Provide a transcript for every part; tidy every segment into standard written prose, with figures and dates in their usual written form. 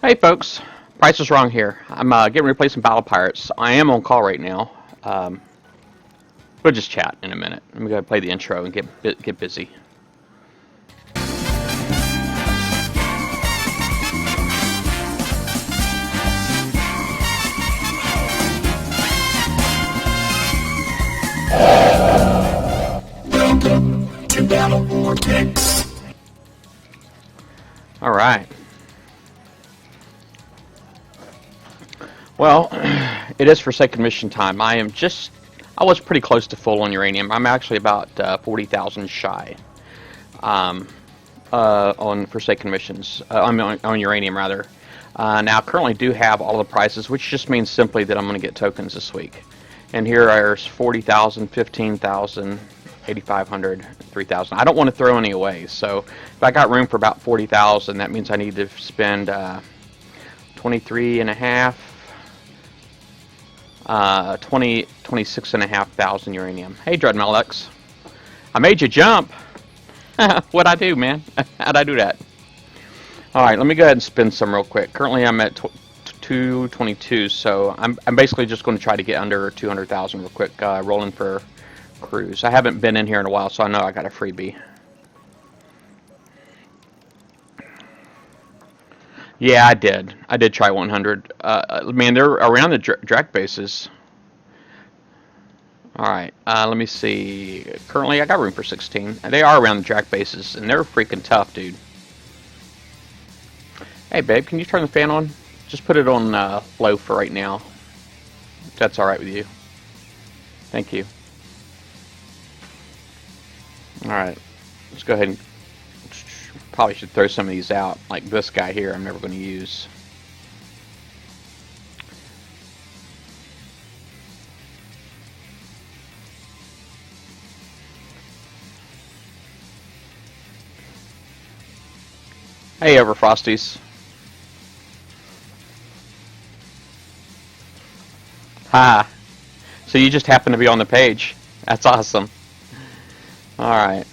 Hey folks, Price is Wrong here. I'm getting ready to play some Battle Pirates. I am on call right now. Um, we'll just chat in a minute. Let me go play the intro and get busy. Welcome to Battle Vortex. All right. Well, it is Forsaken mission time. I was pretty close to full on uranium. I'm actually about 40,000 shy on Forsaken missions. On uranium, rather. Now, currently do have all the prices, which just means simply that I'm going to get tokens this week. And here are 40,000, 15,000, 8,500, 3,000. I don't want to throw any away, so if I got room for about 40,000, that means I need to spend 23 and a half, 26,500 uranium. Hey, Dreadmelix. I made you jump. What'd I do, man? How'd I do that? Alright, let me go ahead and spin some real quick. Currently, I'm at 222, so I'm basically just going to try to get under 200,000 real quick, rolling for cruise. I haven't been in here in a while, so I know I got a freebie. Yeah, I did. I did try 100. Man, they're around the drag bases. Alright, let me see. Currently, I got room for 16. They are around the drag bases, and they're freaking tough, dude. Hey, babe, can you turn the fan on? Just put it on low for right now. If that's alright with you. Thank you. Alright, let's go ahead and... Probably should throw some of these out, like this guy here I'm never going to use. Hey, Everfrosties. Ha! So you just happen to be on the page. That's awesome. Alright.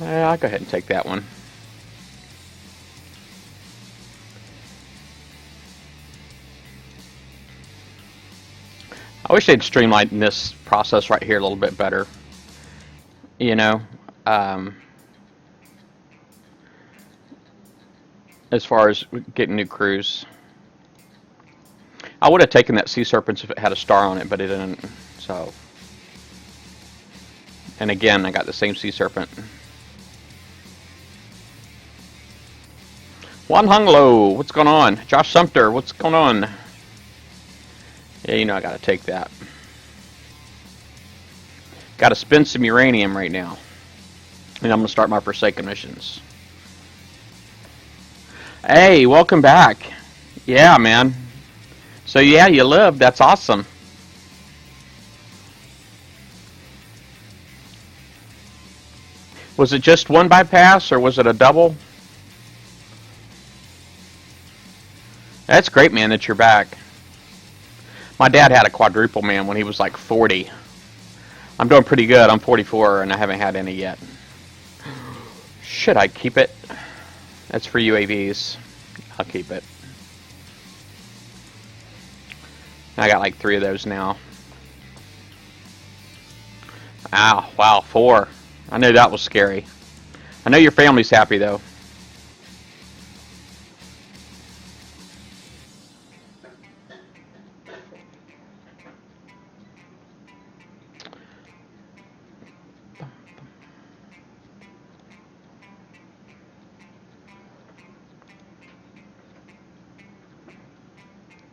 I'll go ahead and take that one. I wish they'd streamline this process right here a little bit better. You know, as far as getting new crews. I would have taken that Sea Serpents if it had a star on it, but it didn't, so. And again, I got the same Sea Serpent. Juan Hung Lo, what's going on? Josh Sumter, what's going on? Yeah, you know I gotta take that. Gotta spend some uranium right now. And I'm gonna start my Forsaken missions. Hey, welcome back. Yeah, man. So yeah, you lived. That's awesome. Was it just one bypass or was it a double? That's great, man, that you're back. My dad had a quadruple, man, when he was like 40. I'm doing pretty good. I'm 44 and I haven't had any yet. Should I keep it? That's for UAVs. I'll keep it. I got like 3 of those now. Ow, wow, 4. I knew that was scary. I know your family's happy though.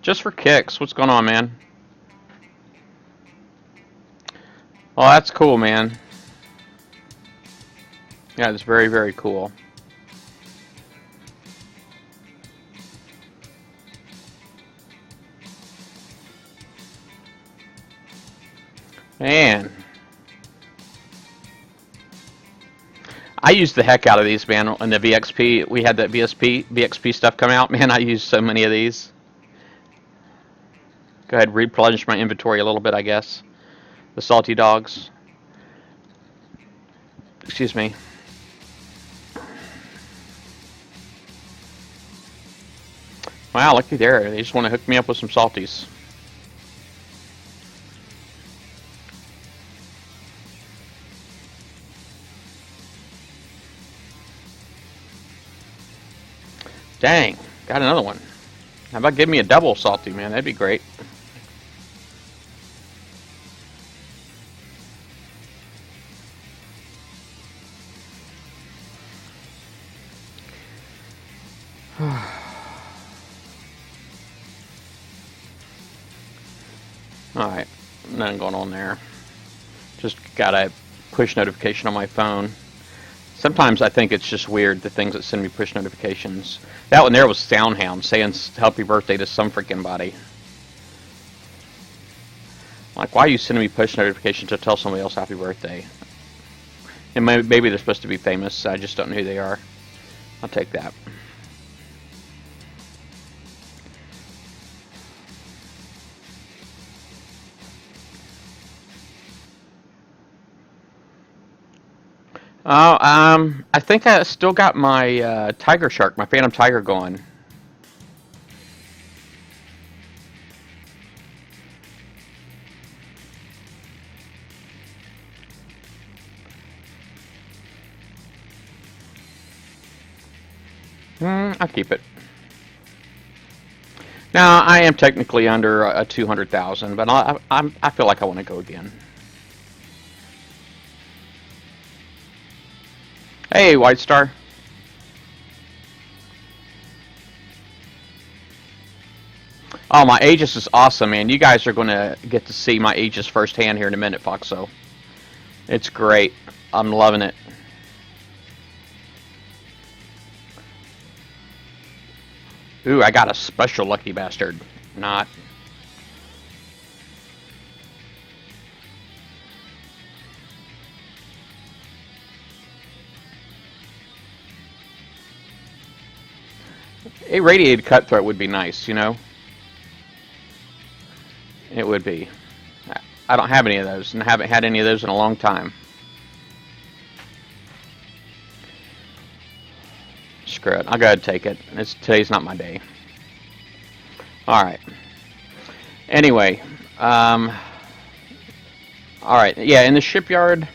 Just for kicks. What's going on, man? Oh, that's cool, man. Yeah, it's very, very cool. Man. I used the heck out of these, man, in the VXP. We had that VXP stuff come out. Man, I used so many of these. Go ahead and replenish my inventory a little bit, I guess. The salty dogs. Excuse me. Wow, looky there. They just want to hook me up with some salties. Dang, got another one. How about give me a double salty, man? That'd be great. Alright, nothing going on there. Just got a push notification on my phone. Sometimes I think it's just weird, the things that send me push notifications. That one there was Soundhound saying happy birthday to some freaking body. Like, why are you sending me push notifications to tell somebody else happy birthday? And maybe they're supposed to be famous, I just don't know who they are. I'll take that. Oh, I think I still got my Tigershark, my Phantom Tiger going. I'll keep it. Now, I am technically under a 200,000, but I feel like I want to go again. Hey, White Star. Oh, my Aegis is awesome, man. You guys are going to get to see my Aegis firsthand here in a minute, Foxo. It's great. I'm loving it. Ooh, I got a special lucky bastard. Not. A radiated cutthroat would be nice, you know? It would be. I don't have any of those, and I haven't had any of those in a long time. Screw it. I'll go ahead and take it. Today's not my day. Alright. Anyway. Alright. Yeah, in the shipyard.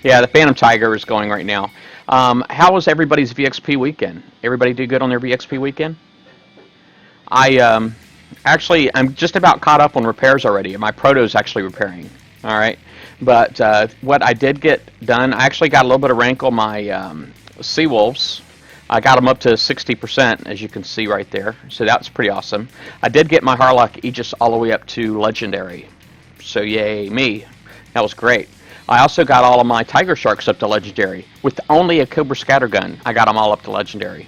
Yeah, the Phantom Tiger is going right now. How was everybody's VXP weekend? Everybody do good on their VXP weekend? Actually, I'm just about caught up on repairs already. My proto's actually repairing. Alright. But what I did get done, I actually got a little bit of rank on my Sea Wolves. I got them up to 60%, as you can see right there. So that's pretty awesome. I did get my Harlock Aegis all the way up to Legendary. So yay me. That was great. I also got all of my Tigersharks up to Legendary. With only a Cobra Scattergun, I got them all up to Legendary.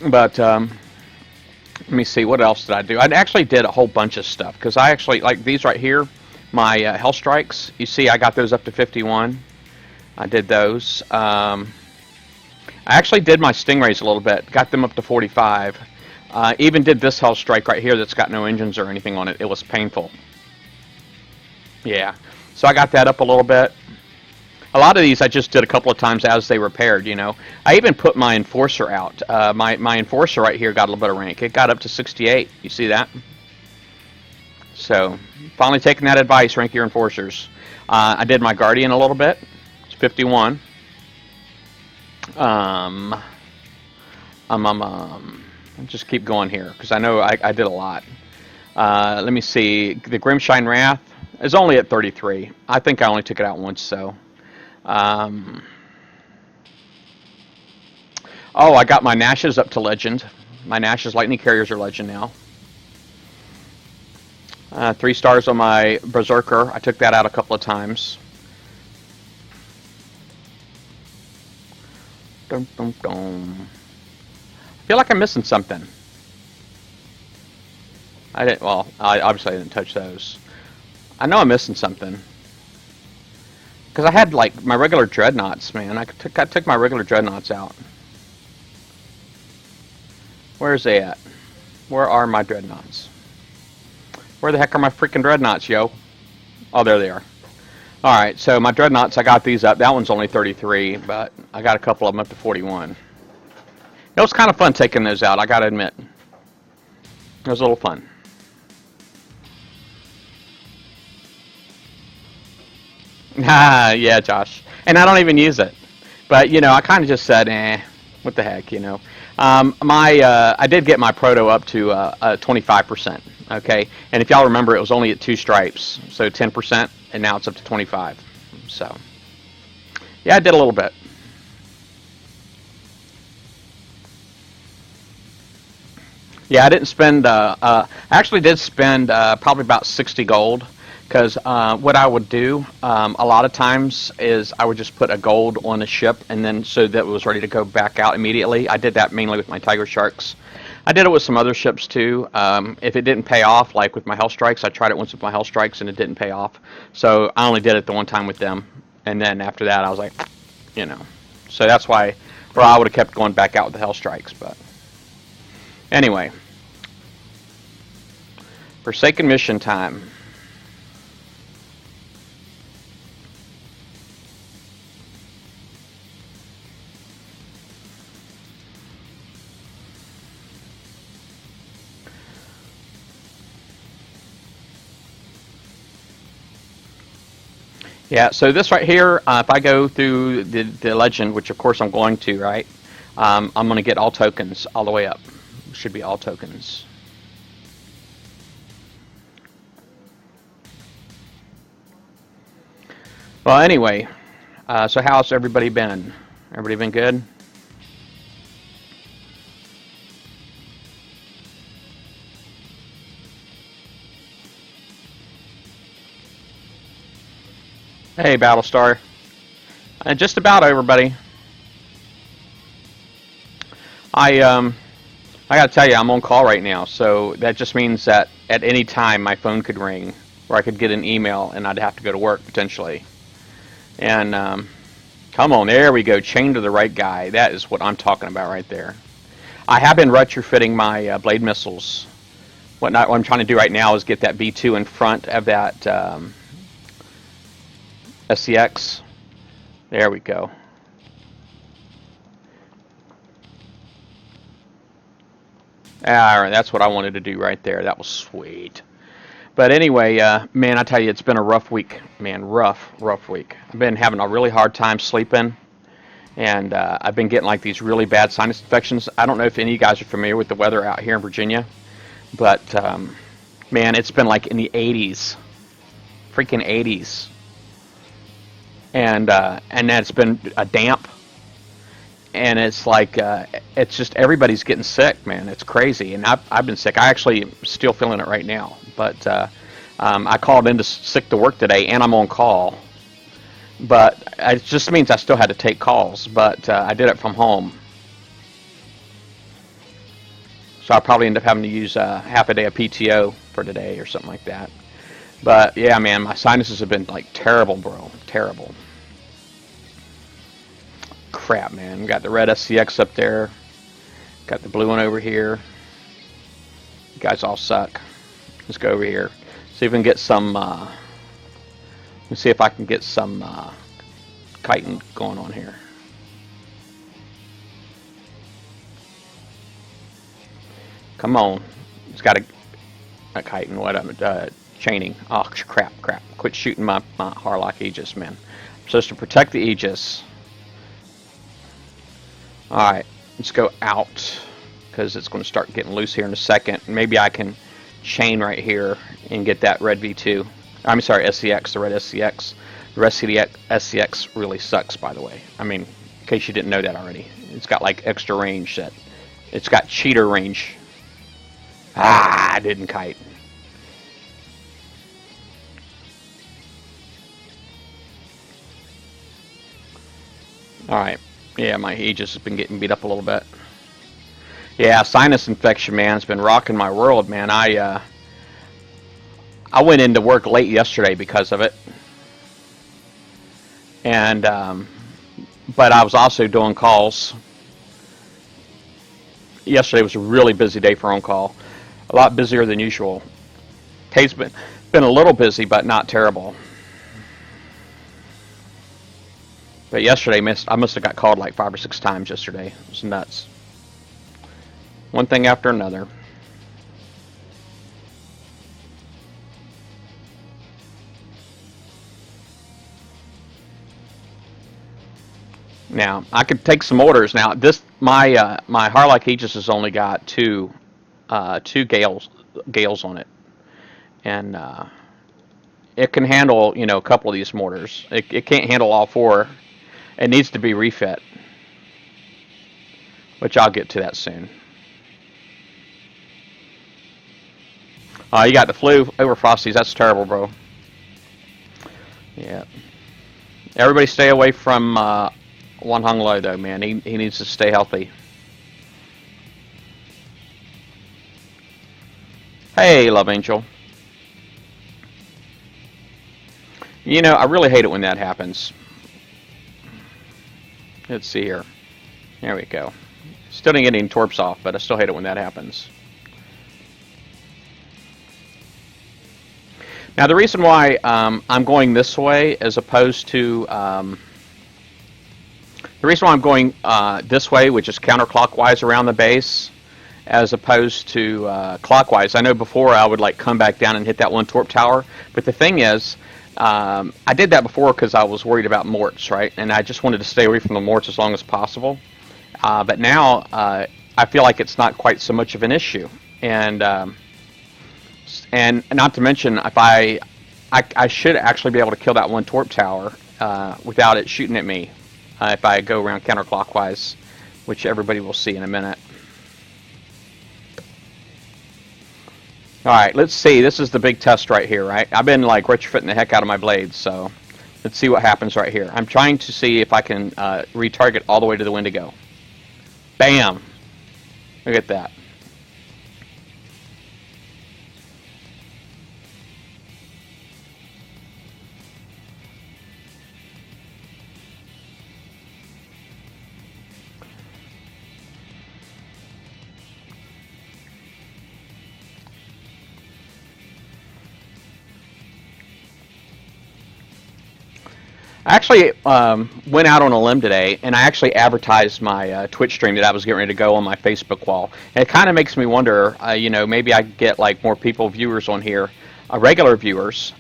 But, let me see, what else did I do? I actually did a whole bunch of stuff, because I actually, like these right here, my Hell Strikes, you see I got those up to 51. I did those. I actually did my Stingrays a little bit, got them up to 45. Even did this Hell Strike right here that's got no engines or anything on it. It was painful. Yeah, so I got that up a little bit. A lot of these I just did a couple of times as they repaired, you know. I even put my Enforcer out. My Enforcer right here got a little bit of rank. It got up to 68. You see that? So, finally taking that advice, rank your Enforcers. I did my Guardian a little bit. It's 51. I'll just keep going here, because I know I did a lot. Let me see. The Grimshine Wrath is only at 33. I think I only took it out once, so... oh, I got my Nashes up to Legend. My Nashes Lightning Carriers are Legend now. 3 stars on my Berserker. I took that out a couple of times. Dum, dum, dum. I feel like I'm missing something. I didn't. Well, obviously I didn't touch those. I know I'm missing something. Because I had, like, my regular Dreadnoughts, man. I took my regular Dreadnoughts out. Where's they at? Where are my dreadnoughts? Where the heck are my freaking dreadnoughts, yo? Oh, there they are. Alright, so my dreadnoughts, I got these up. That one's only 33, but I got a couple of them up to 41. It was kind of fun taking those out, I gotta admit. It was a little fun. Yeah, Josh. And I don't even use it. But, you know, I kind of just said, what the heck, you know. I did get my proto up to 25%, okay? And if y'all remember, it was only at 2 stripes, so 10%, and now it's up to 25. So, yeah, I did a little bit. Yeah, I didn't spend, I actually did spend probably about 60 gold, because what I would do a lot of times is I would just put a gold on a ship, and then so that it was ready to go back out immediately. I did that mainly with my Tigersharks. I did it with some other ships too. If it didn't pay off, like with my Hellstrikes, I tried it once with my Hellstrikes and it didn't pay off. So I only did it the one time with them, and then after that I was like, you know. So that's why, or I would have kept going back out with the Hellstrikes, but anyway. Forsaken mission time. Yeah, so this right here, if I go through the legend, which of course I'm going to, right? I'm going to get all tokens all the way up. Should be all tokens. Well, anyway, so how's everybody been? Everybody been good? Hey, Battlestar. Just about everybody. I gotta tell you, I'm on call right now, so that just means that at any time my phone could ring, or I could get an email, and I'd have to go to work potentially. And come on, there we go, chained to the right guy. That is what I'm talking about right there. I have been retrofitting my blade missiles. What I'm trying to do right now is get that B2 in front of that SCX. There we go. Alright, that's what I wanted to do right there. That was sweet. But anyway, man, I tell you, it's been a rough week. Man, rough week. I've been having a really hard time sleeping. And I've been getting like these really bad sinus infections. I don't know if any of you guys are familiar with the weather out here in Virginia. But, man, it's been like in the 80s. Freaking 80s. And then it's been a damp. And it's like, it's just everybody's getting sick, man. It's crazy. And I've been sick. I actually am still feeling it right now. But I called in sick to work today, and I'm on call. But it just means I still had to take calls. But I did it from home. So I'll probably end up having to use half a day of PTO for today or something like that. But, yeah, man, my sinuses have been, like, terrible, bro. Terrible. Crap, man. We got the red SCX up there. Got the blue one over here. You guys all suck. Let's go over here. See if we can get some, let's see if I can get some kiting going on here. Come on. It's got a kiting. What am I chaining? Oh, crap. Quit shooting my Harlock Aegis, man. I'm supposed to protect the Aegis. Alright, let's go out, because it's going to start getting loose here in a second. Maybe I can chain right here and get that red V2. I'm sorry, SCX, the red SCX. The rest of the SCX really sucks, by the way. I mean, in case you didn't know that already. It's got like extra range set. It's got cheater range. Ah, I didn't kite. Alright. Yeah, my Aegis has been getting beat up a little bit. Yeah, sinus infection, man. It's been rocking my world, man. I went into work late yesterday because of it. And, but I was also doing calls. Yesterday was a really busy day for on-call. A lot busier than usual. Tate's been a little busy, but not terrible. But yesterday, I must have got called like 5 or 6 times yesterday. It was nuts. One thing after another. Now I could take some orders. Now my Harlock Aegis has only got two gales on it, and it can handle a couple of these mortars. It can't handle all 4. It needs to be refit, which I'll get to that soon. You got the flu over Frosties. That's terrible, bro. Yeah. Everybody stay away from One Hung Low, though, man. He needs to stay healthy. Hey, Love Angel. I really hate it when that happens. Let's see here. There we go. Still didn't get any torps off, but I still hate it when that happens. Now, the reason why I'm going this way as opposed to... the reason why I'm going this way, which is counterclockwise around the base, as opposed to clockwise. I know before I would come back down and hit that one torp tower, but the thing is, I did that before because I was worried about morts, right? And I just wanted to stay away from the morts as long as possible. But now I feel like it's not quite so much of an issue, and not to mention, if I should actually be able to kill that one torp tower without it shooting at me if I go around counterclockwise, which everybody will see in a minute. Alright, let's see. This is the big test right here, right? I've been retrofitting the heck out of my blades, so let's see what happens right here. I'm trying to see if I can retarget all the way to the Wendigo. Bam! Look at that. I actually went out on a limb today, and I actually advertised my Twitch stream that I was getting ready to go on my Facebook wall. And it kind of makes me wonder, maybe I could get more viewers on here, regular viewers,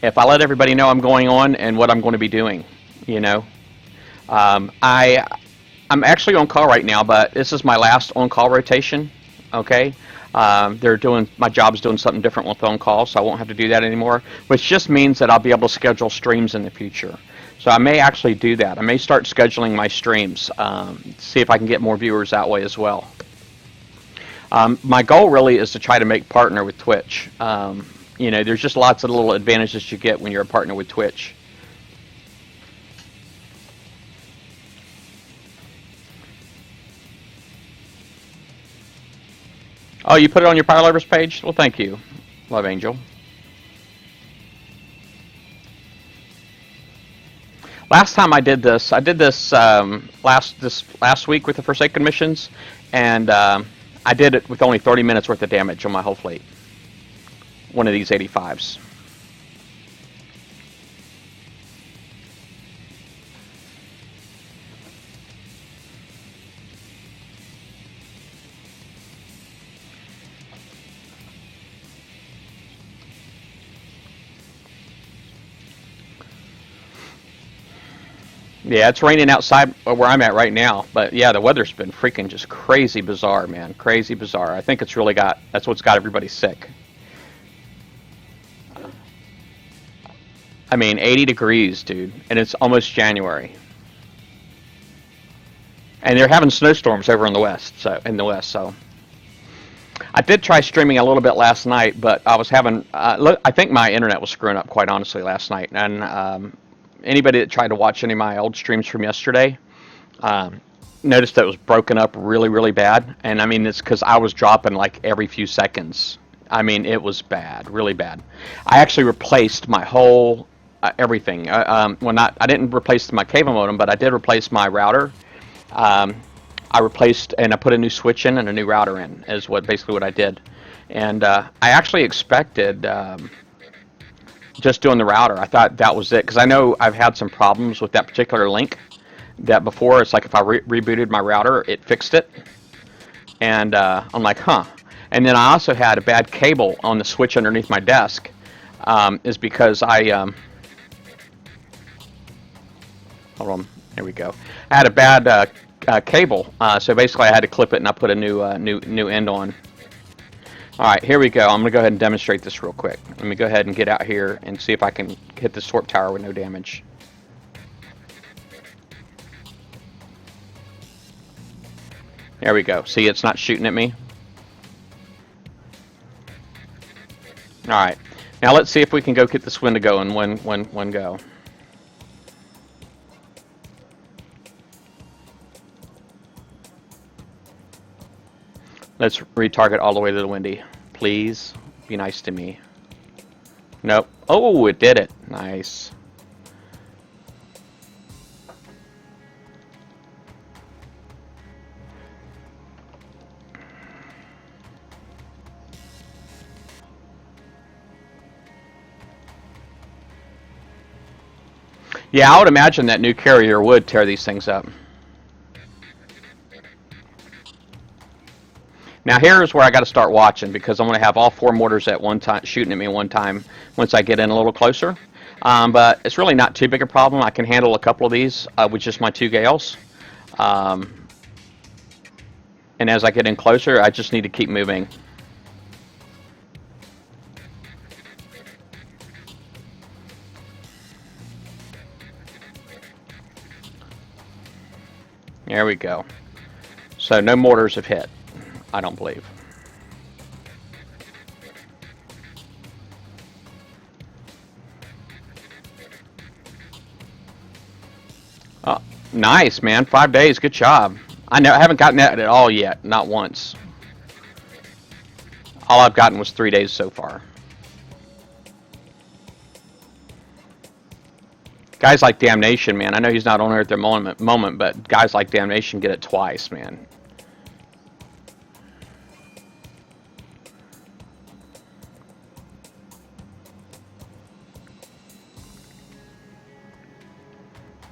if I let everybody know I'm going on and what I'm going to be doing. I'm actually on call right now, but this is my last on-call rotation. Okay. My job's doing something different with on call, so I won't have to do that anymore, which just means that I'll be able to schedule streams in the future. So I may actually do that. I may start scheduling my streams, see if I can get more viewers that way as well. My goal really is to try to make partner with Twitch. There's just lots of little advantages you get when you're a partner with Twitch. Oh, you put it on your Power Lovers page? Well, thank you, Love Angel. Last time I did this last week with the Forsaken missions, and I did it with only 30 minutes worth of damage on my whole fleet. One of these 85s. Yeah, it's raining outside where I'm at right now, but yeah, the weather's been freaking just crazy bizarre, man. Crazy bizarre. I think it's really that's what's got everybody sick. I mean, 80 degrees, dude, and it's almost January. And they're having snowstorms over in the west, so I did try streaming a little bit last night, but I was having I think my internet was screwing up, quite honestly, last night. And anybody that tried to watch any of my old streams from yesterday noticed that it was broken up really, really bad. And I mean, it's because I was dropping every few seconds. I mean, it was bad, really bad. I actually replaced my whole everything. I didn't replace my cable modem, but I did replace my router. I replaced and I put a new switch in and a new router in, is basically what I did. And I actually expected just doing the router. I thought that was it because I know I've had some problems with that particular link. That before it's like if I rebooted my router, it fixed it, and I'm like, huh. And then I also had a bad cable on the switch underneath my desk. Is because hold on, there we go. I had a bad cable, so basically I had to clip it and I put a new end on. All right, here we go. I'm gonna go ahead and demonstrate this real quick. Let me go ahead and get out here and see if I can hit the sword tower with no damage. There we go. See, it's not shooting at me. All right. Now let's see if we can go get this window going. One go. Let's retarget all the way to the windy. Please be nice to me. Nope. Oh, it did it. Nice. Yeah, I would imagine that new carrier would tear these things up. Now here's where I got to start watching because I'm going to have all four mortars at one time shooting at me one time once I get in a little closer. But it's really not too big a problem. I can handle a couple of these with just my two gales. And as I get in closer, I just need to keep moving. There we go. So no mortars have hit, I don't believe. Oh, nice, man. 5 days. Good job. I haven't gotten that at all yet. Not once. All I've gotten was 3 days so far. Guys like Damnation, man. I know he's not on here at the moment, but guys like Damnation get it twice, man.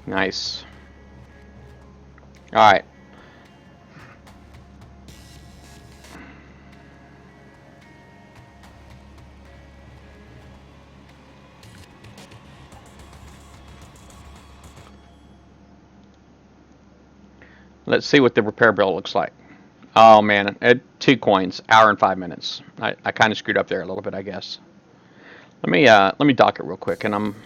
Nice. All right. Let's see what the repair bill looks like. Oh man, 2 coins, hour and 5 minutes. I kind of screwed up there a little bit, I guess. Let me dock it real quick, and I'm.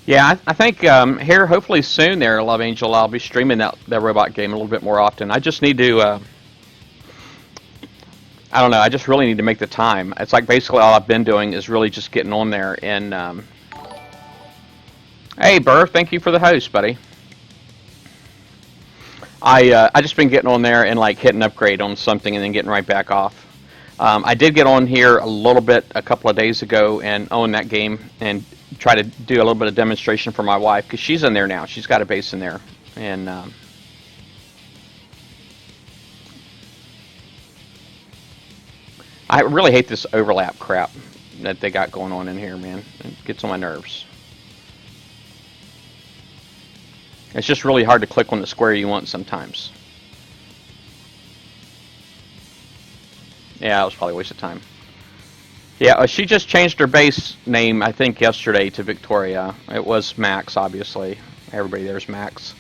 Yeah, I think here, hopefully soon there, Love Angel, I'll be streaming that robot game a little bit more often. I just need to, I don't know, I just really need to make the time. It's like basically all I've been doing is really just getting on there and, hey, Burr, thank you for the host, buddy. I just been getting on there and like hitting upgrade on something and then getting right back off. I did get on here a little bit a couple of days ago and own that game and try to do a little bit of demonstration for my wife because she's in there now. She's got a base in there, and I really hate this overlap crap that they got going on in here, man. It gets on my nerves. It's just really hard to click on the square you want sometimes. Yeah, it was probably a waste of time. Yeah, she just changed her base name, I think, yesterday to Victoria. It was Max, obviously. Everybody there's Max.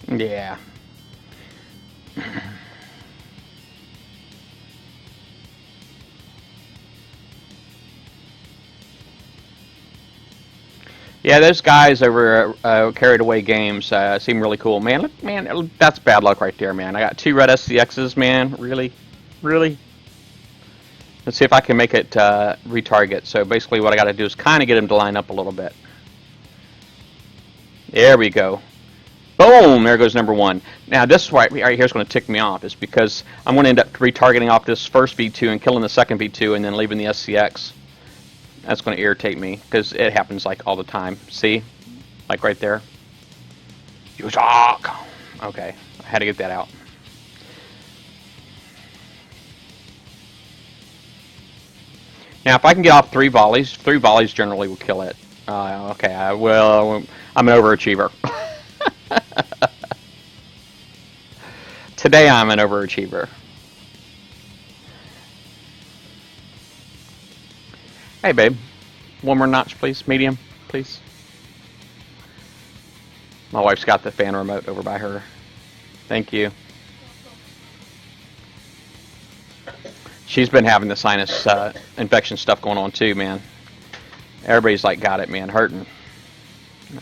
Yeah. Yeah, those guys over Carried Away Games seem really cool. Man, look, man, that's bad luck right there, man. I got 2 red SCXs, man. Really? Really? Let's see if I can make it retarget. So basically what I got to do is kind of get him to line up a little bit. There we go. Boom! There goes number 1. Now this right here is going to tick me off, is because I'm going to end up retargeting off this first V2 and killing the second V2 and then leaving the SCX. That's going to irritate me because it happens like all the time. See? Like right there. You suck! Okay, I had to get that out. Now, if I can get off 3 volleys generally will kill it. Okay, I'm an overachiever. Today I'm an overachiever. Hey, babe. One more notch, please. Medium, please. My wife's got the fan remote over by her. Thank you. She's been having the sinus infection stuff going on too, man. Everybody's like got it, man, hurting.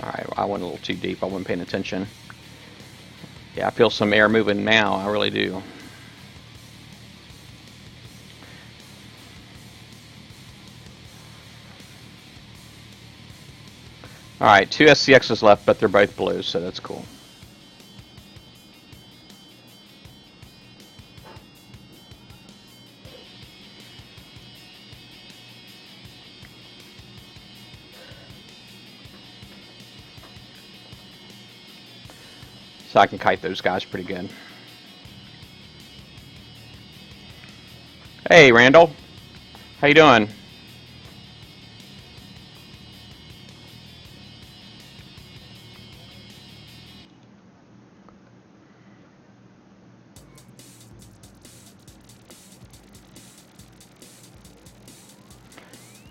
Alright, I went a little too deep. I wasn't paying attention. Yeah, I feel some air moving now. I really do. Alright, 2 SCXs left, but they're both blue, so that's cool. So I can kite those guys pretty good. Hey, Randall. How you doing?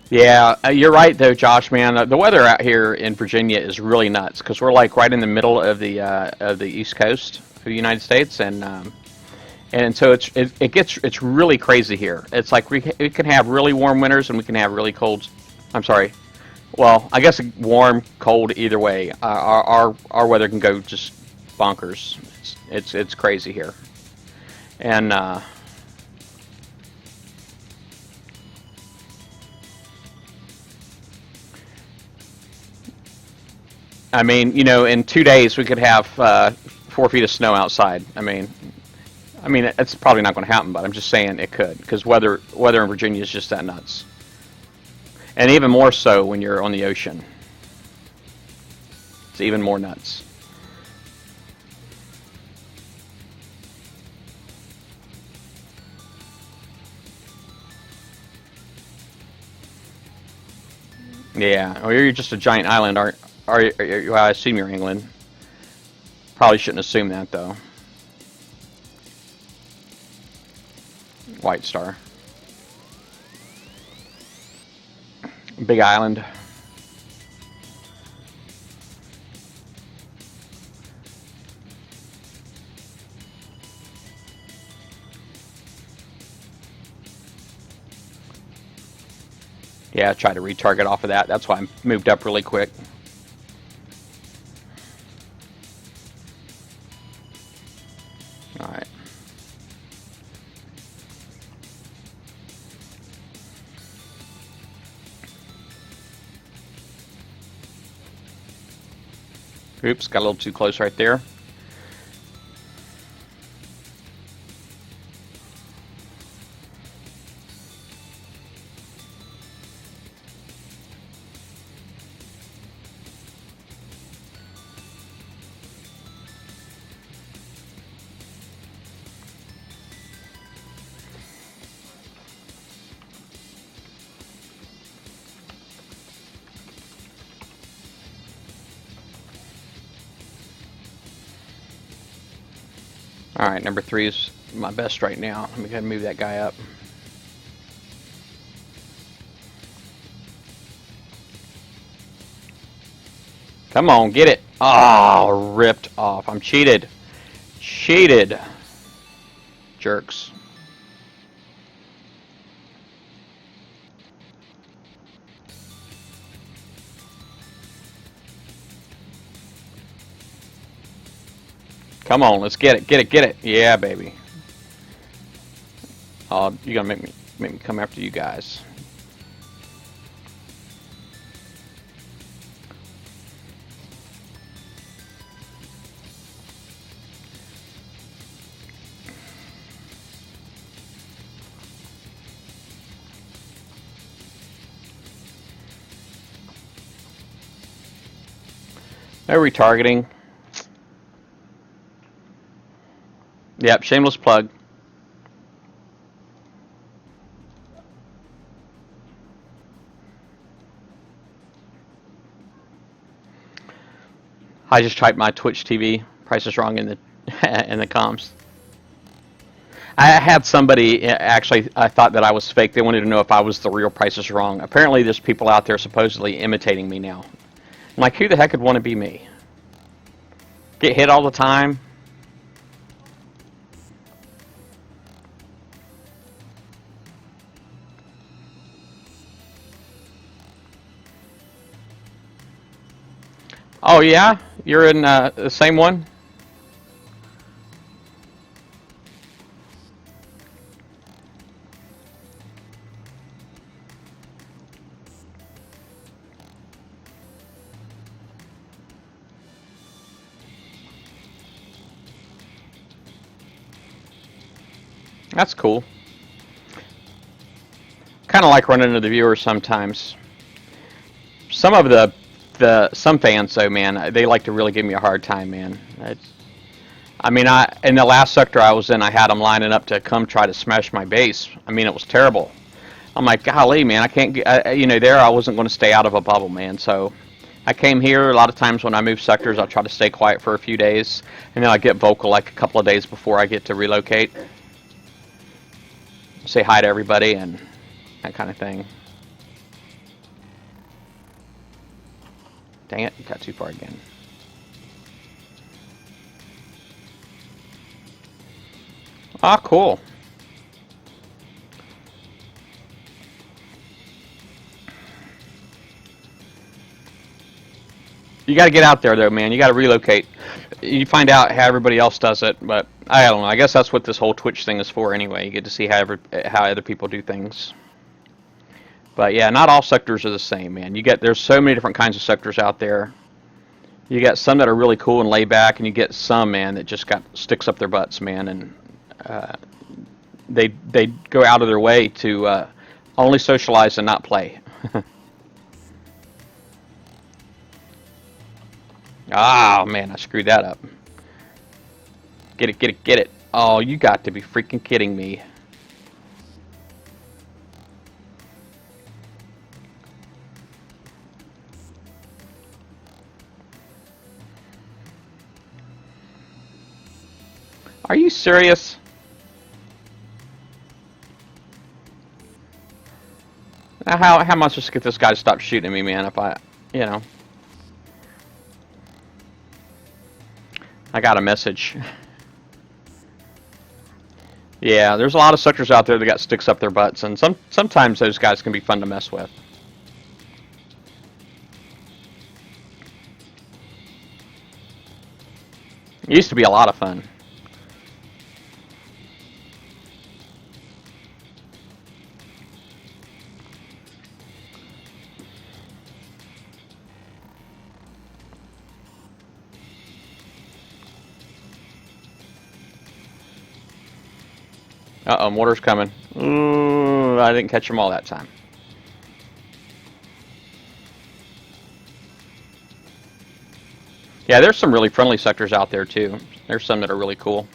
Yeah, you're right though, Josh. Man, the weather out here in Virginia is really nuts because we're like right in the middle of the East Coast of the United States, and so it's really crazy here. It's like we can have really warm winters and we can have really cold. I'm sorry. Well, I guess warm, cold, either way. Our weather can go just bonkers. It's crazy here, and. I mean, you know, in 2 days we could have 4 feet of snow outside. I mean, it's probably not going to happen, but I'm just saying it could, because weather in Virginia is just that nuts, and even more so when you're on the ocean. It's even more nuts. Yeah, well, you're just a giant island, aren't? Well, I assume you're England. Probably shouldn't assume that, though. White Star. Big island. Yeah, I tried to retarget off of that. That's why I moved up really quick. Alright. Oops, got a little too close right there. Alright, number 3 is my best right now. Let me go ahead and move that guy up. Come on, get it. Oh, ripped off. I'm cheated. Cheated. Jerks. Come on, let's get it, get it, get it. Yeah, baby. Oh, you're gonna make me come after you guys. No retargeting. Yep, shameless plug. I just typed my Twitch TV. Price is wrong in the in the comms. I had somebody actually. I thought that I was fake. They wanted to know if I was the real Price is Wrong. Apparently, there's people out there supposedly imitating me now. I'm like, who the heck would want to be me? Get hit all the time. Oh yeah, you're in the same one. That's cool. Kind of like running into the viewers sometimes. Some of some fans though, man, they like to really give me a hard time, man. I mean, I in the last sector I was in, I had them lining up to come try to smash my base. I mean, it was terrible. I'm like, golly, man, I can't get, there I wasn't going to stay out of a bubble, man. So I came here. A lot of times when I move sectors, I'll try to stay quiet for a few days, and then I get vocal like a couple of days before I get to relocate. Say hi to everybody and that kind of thing. Dang it, got too far again. Ah, cool. You got to get out there, though, man. You got to relocate. You find out how everybody else does it, but I don't know. I guess that's what this whole Twitch thing is for, anyway. You get to see how other people do things. But yeah, not all sectors are the same, man. There's so many different kinds of sectors out there. You got some that are really cool and laid back, and you get some, man, that just got sticks up their butts, man, and they go out of their way to only socialize and not play. Ah, man, I screwed that up. Get it, get it, get it. Oh, you got to be freaking kidding me. Are you serious? Now, how am I supposed to get this guy to stop shooting at me, man, if I, I got a message. Yeah, there's a lot of sectors out there that got sticks up their butts, and sometimes those guys can be fun to mess with. It used to be a lot of fun. Uh-oh, mortar's coming. Ooh, I didn't catch them all that time. Yeah, there's some really friendly sectors out there, too. There's some that are really cool.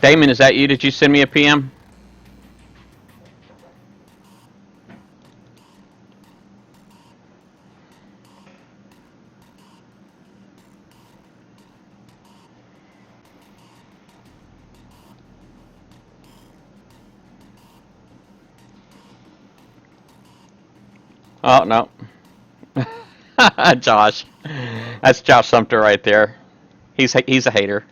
Damon, is that you? Did you send me a PM? Oh, no. Josh. That's Josh Sumter right there. He's a hater.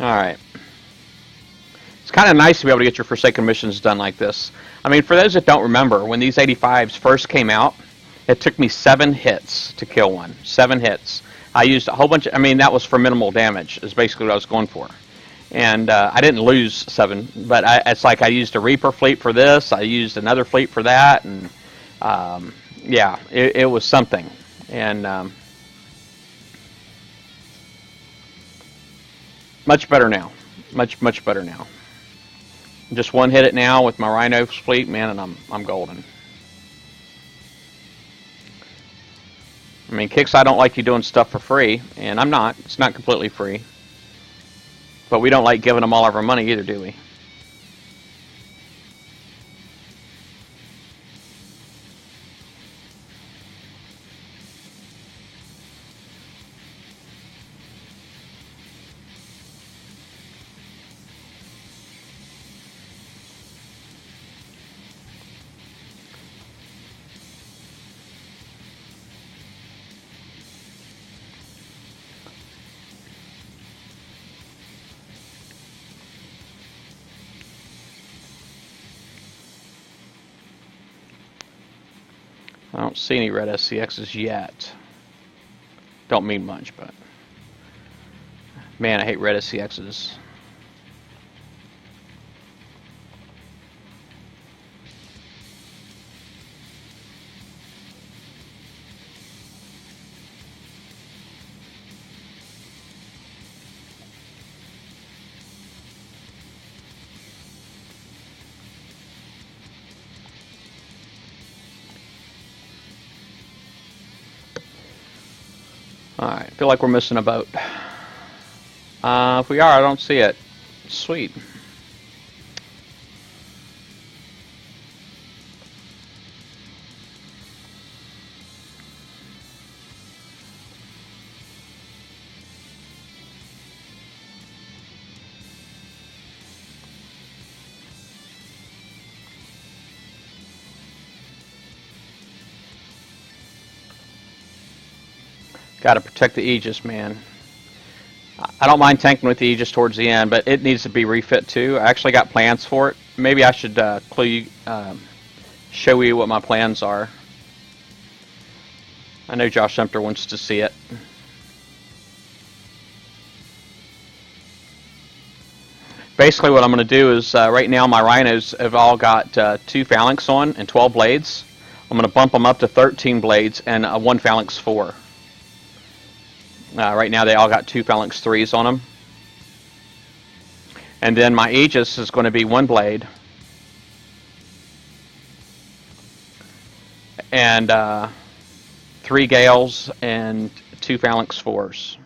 All right. It's kind of nice to be able to get your Forsaken missions done like this. I mean, for those that don't remember, when these 85s first came out, it took me 7 hits to kill one. 7 hits. I used a whole bunch of, I mean, that was for minimal damage, is basically what I was going for. And I didn't lose 7, but it's like I used a Reaper fleet for this, I used another fleet for that, and yeah, it was something. And much better now. Much better now. Just one hit it now with my Rhino fleet, man, and I'm golden. I mean, Kicks, I don't like you doing stuff for free, and I'm not. It's not completely free. But we don't like giving them all of our money either, do we? I don't see any red SCXs yet. Don't mean much, but man, I hate red SCXs. Alright, I feel like we're missing a boat. If we are, I don't see it. Sweet. Got to protect the Aegis, man. I don't mind tanking with the Aegis towards the end, but it needs to be refit too. I actually got plans for it. Maybe I should show you what my plans are. I know Josh Sumter wants to see it. Basically what I'm going to do is, right now my Rhinos have all got 2 Phalanx on and 12 blades. I'm going to bump them up to 13 blades and 1 Phalanx 4. Right now they all got 2 Phalanx 3s on them. And then my Aegis is going to be 1 blade. And 3 Gales and 2 Phalanx 4s.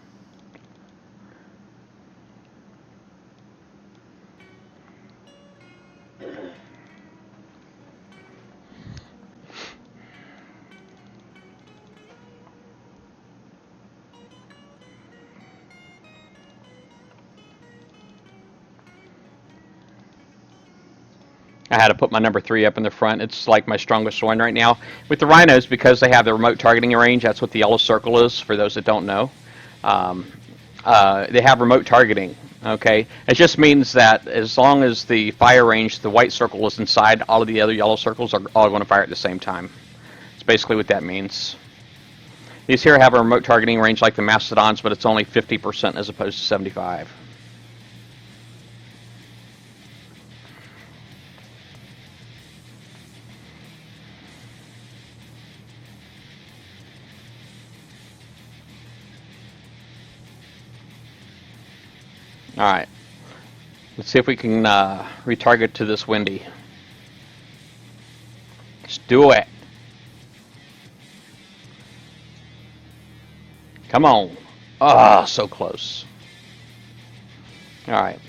I had to put my number 3 up in the front. It's like my strongest one right now. With the Rhinos, because they have the remote targeting range, that's what the yellow circle is, for those that don't know. They have remote targeting, okay? It just means that as long as the fire range, the white circle is inside, all of the other yellow circles are all going to fire at the same time. That's basically what that means. These here have a remote targeting range like the Mastodons, but it's only 50% as opposed to 75%. Alright, let's see if we can retarget to this Windy. Let's do it. Come on. Ah, so close. Alright,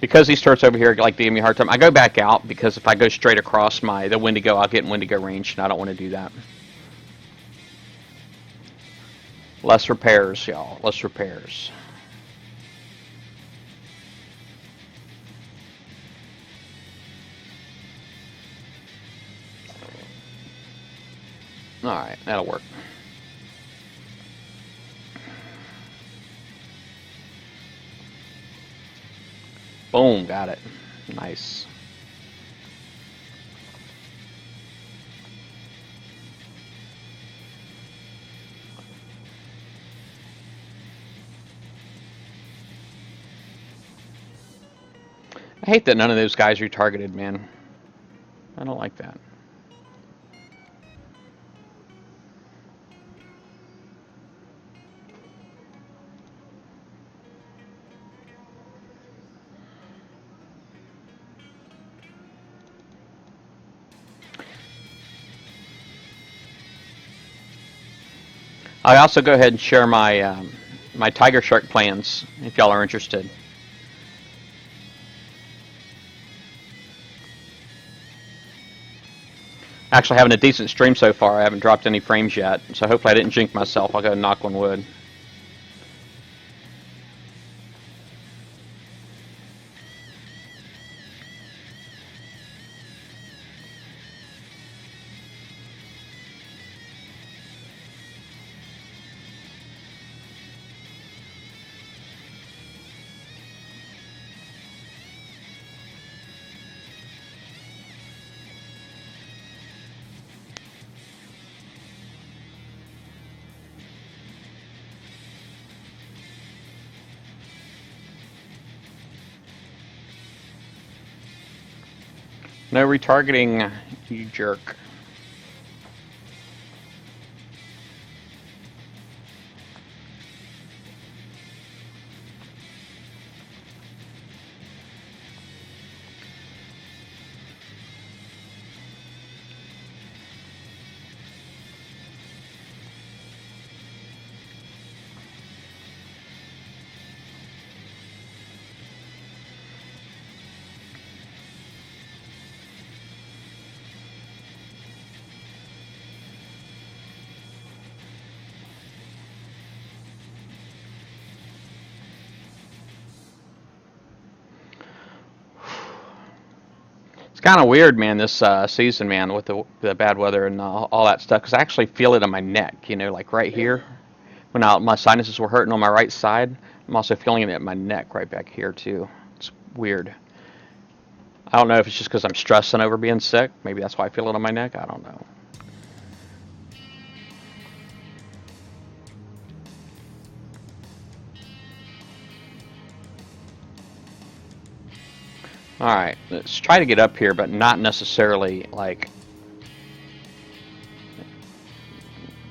Because he starts over here like giving me a hard time, I go back out because if I go straight across the Wendigo, I'll get in Wendigo range, and I don't want to do that. Less repairs, y'all. Less repairs. Alright, that'll work. Boom, got it. Nice. I hate that none of those guys are targeted, man. I don't like that. I also go ahead and share my my Tigershark plans if y'all are interested. Actually, having a decent stream so far. I haven't dropped any frames yet, so hopefully I didn't jinx myself. I'll go and knock on wood. No retargeting, you jerk. It's kind of weird, man, this season, man, with the bad weather and all that stuff, because I actually feel it on my neck, you know, like right here. When my sinuses were hurting on my right side, I'm also feeling it at my neck right back here, too. It's weird. I don't know if it's just because I'm stressing over being sick. Maybe that's why I feel it on my neck. I don't know. Alright, let's try to get up here, but not necessarily, like...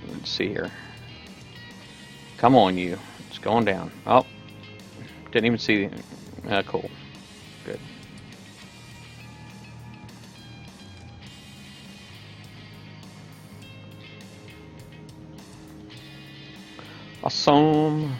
Let's see here. Come on, you. It's going down. Oh. Didn't even see... cool. Good. Awesome.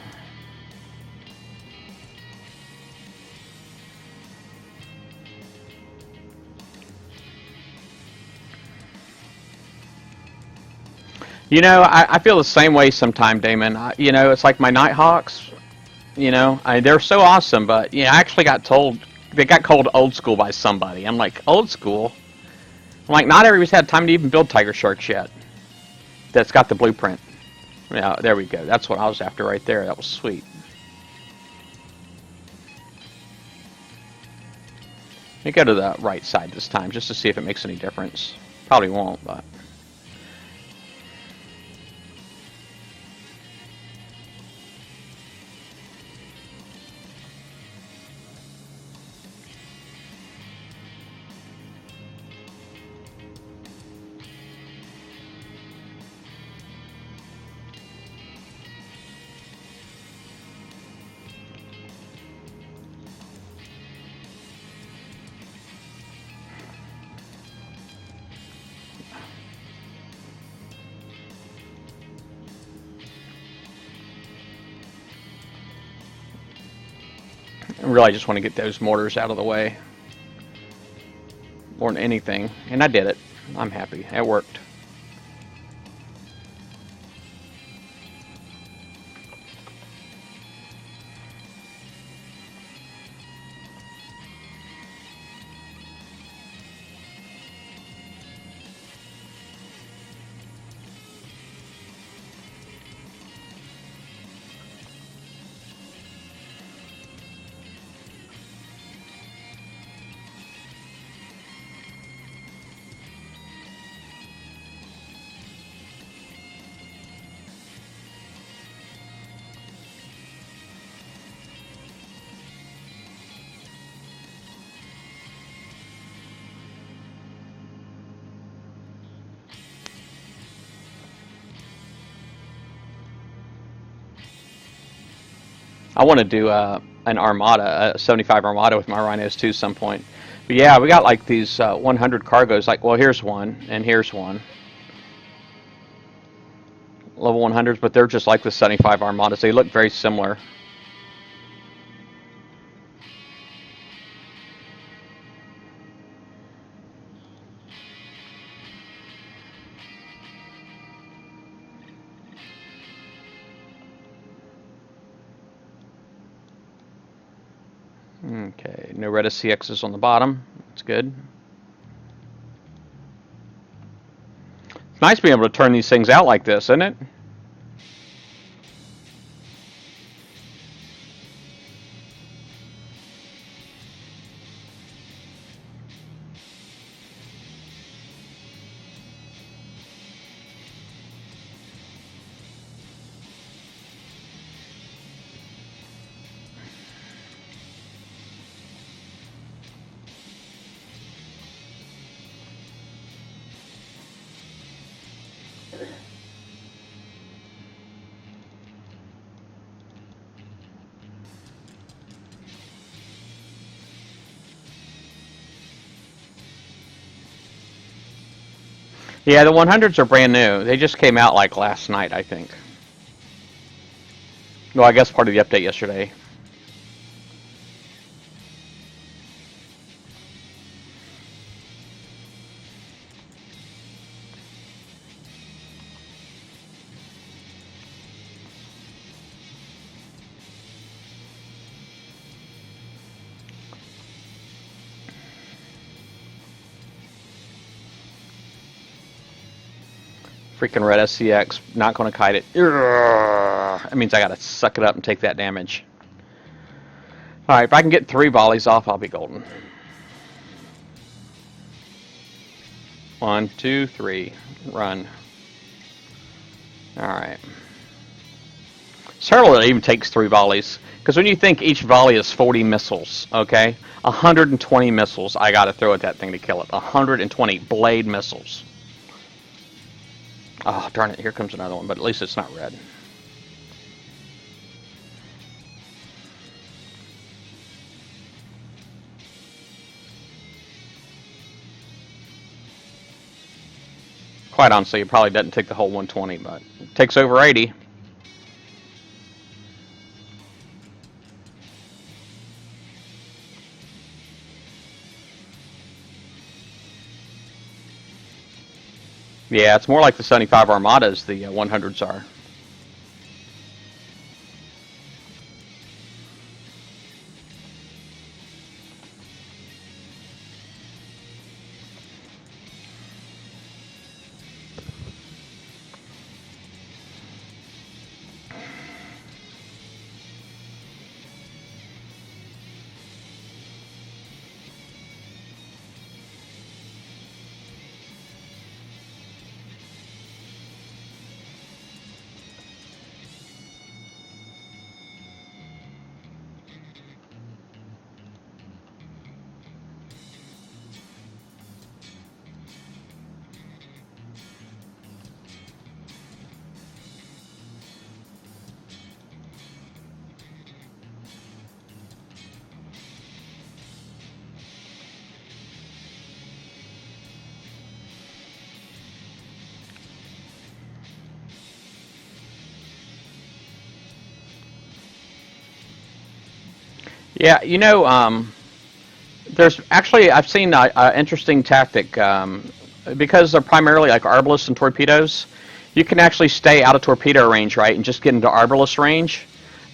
You know, I feel the same way sometimes, Damon. You know, it's like my Nighthawks. You know, they're so awesome, but you know, I actually got told they got called old school by somebody. I'm like, old school? I'm like, not everybody's had time to even build Tigersharks yet. That's got the blueprint. Yeah, there we go. That's what I was after right there. That was sweet. Let me go to the right side this time just to see if it makes any difference. Probably won't, but. really just want to get those mortars out of the way more than anything. And I did it. I'm happy. It worked. I want to do an Armada, a 75 Armada with my Rhinos too some point. But yeah, we got like these 100 cargoes. Like, well, here's one, and here's one. Level 100s, but they're just like the 75 Armadas. They look very similar. Okay, no red CXs on the bottom. That's good. It's nice being able to turn these things out like this, isn't it? Yeah, the 100s are brand new. They just came out like last night, I think. Well, I guess part of the update yesterday. Freaking red SCX, not going to kite it. That means I got to suck it up and take that damage. Alright, if I can get 3 volleys off, I'll be golden. 1, 2, 3. Run. Alright. It's terrible that it even takes 3 volleys. Because when you think each volley is 40 missiles, okay? 120 missiles I got to throw at that thing to kill it. 120 blade missiles. Oh, darn it, here comes another one, but at least it's not red. Quite honestly, it probably doesn't take the whole 120, but it takes over 80. Yeah, it's more like the 75 Armadas the 100s are. Yeah, you know, there's actually I've seen an interesting tactic because they're primarily like arbalists and torpedoes. You can actually stay out of torpedo range, right, and just get into arbalist range,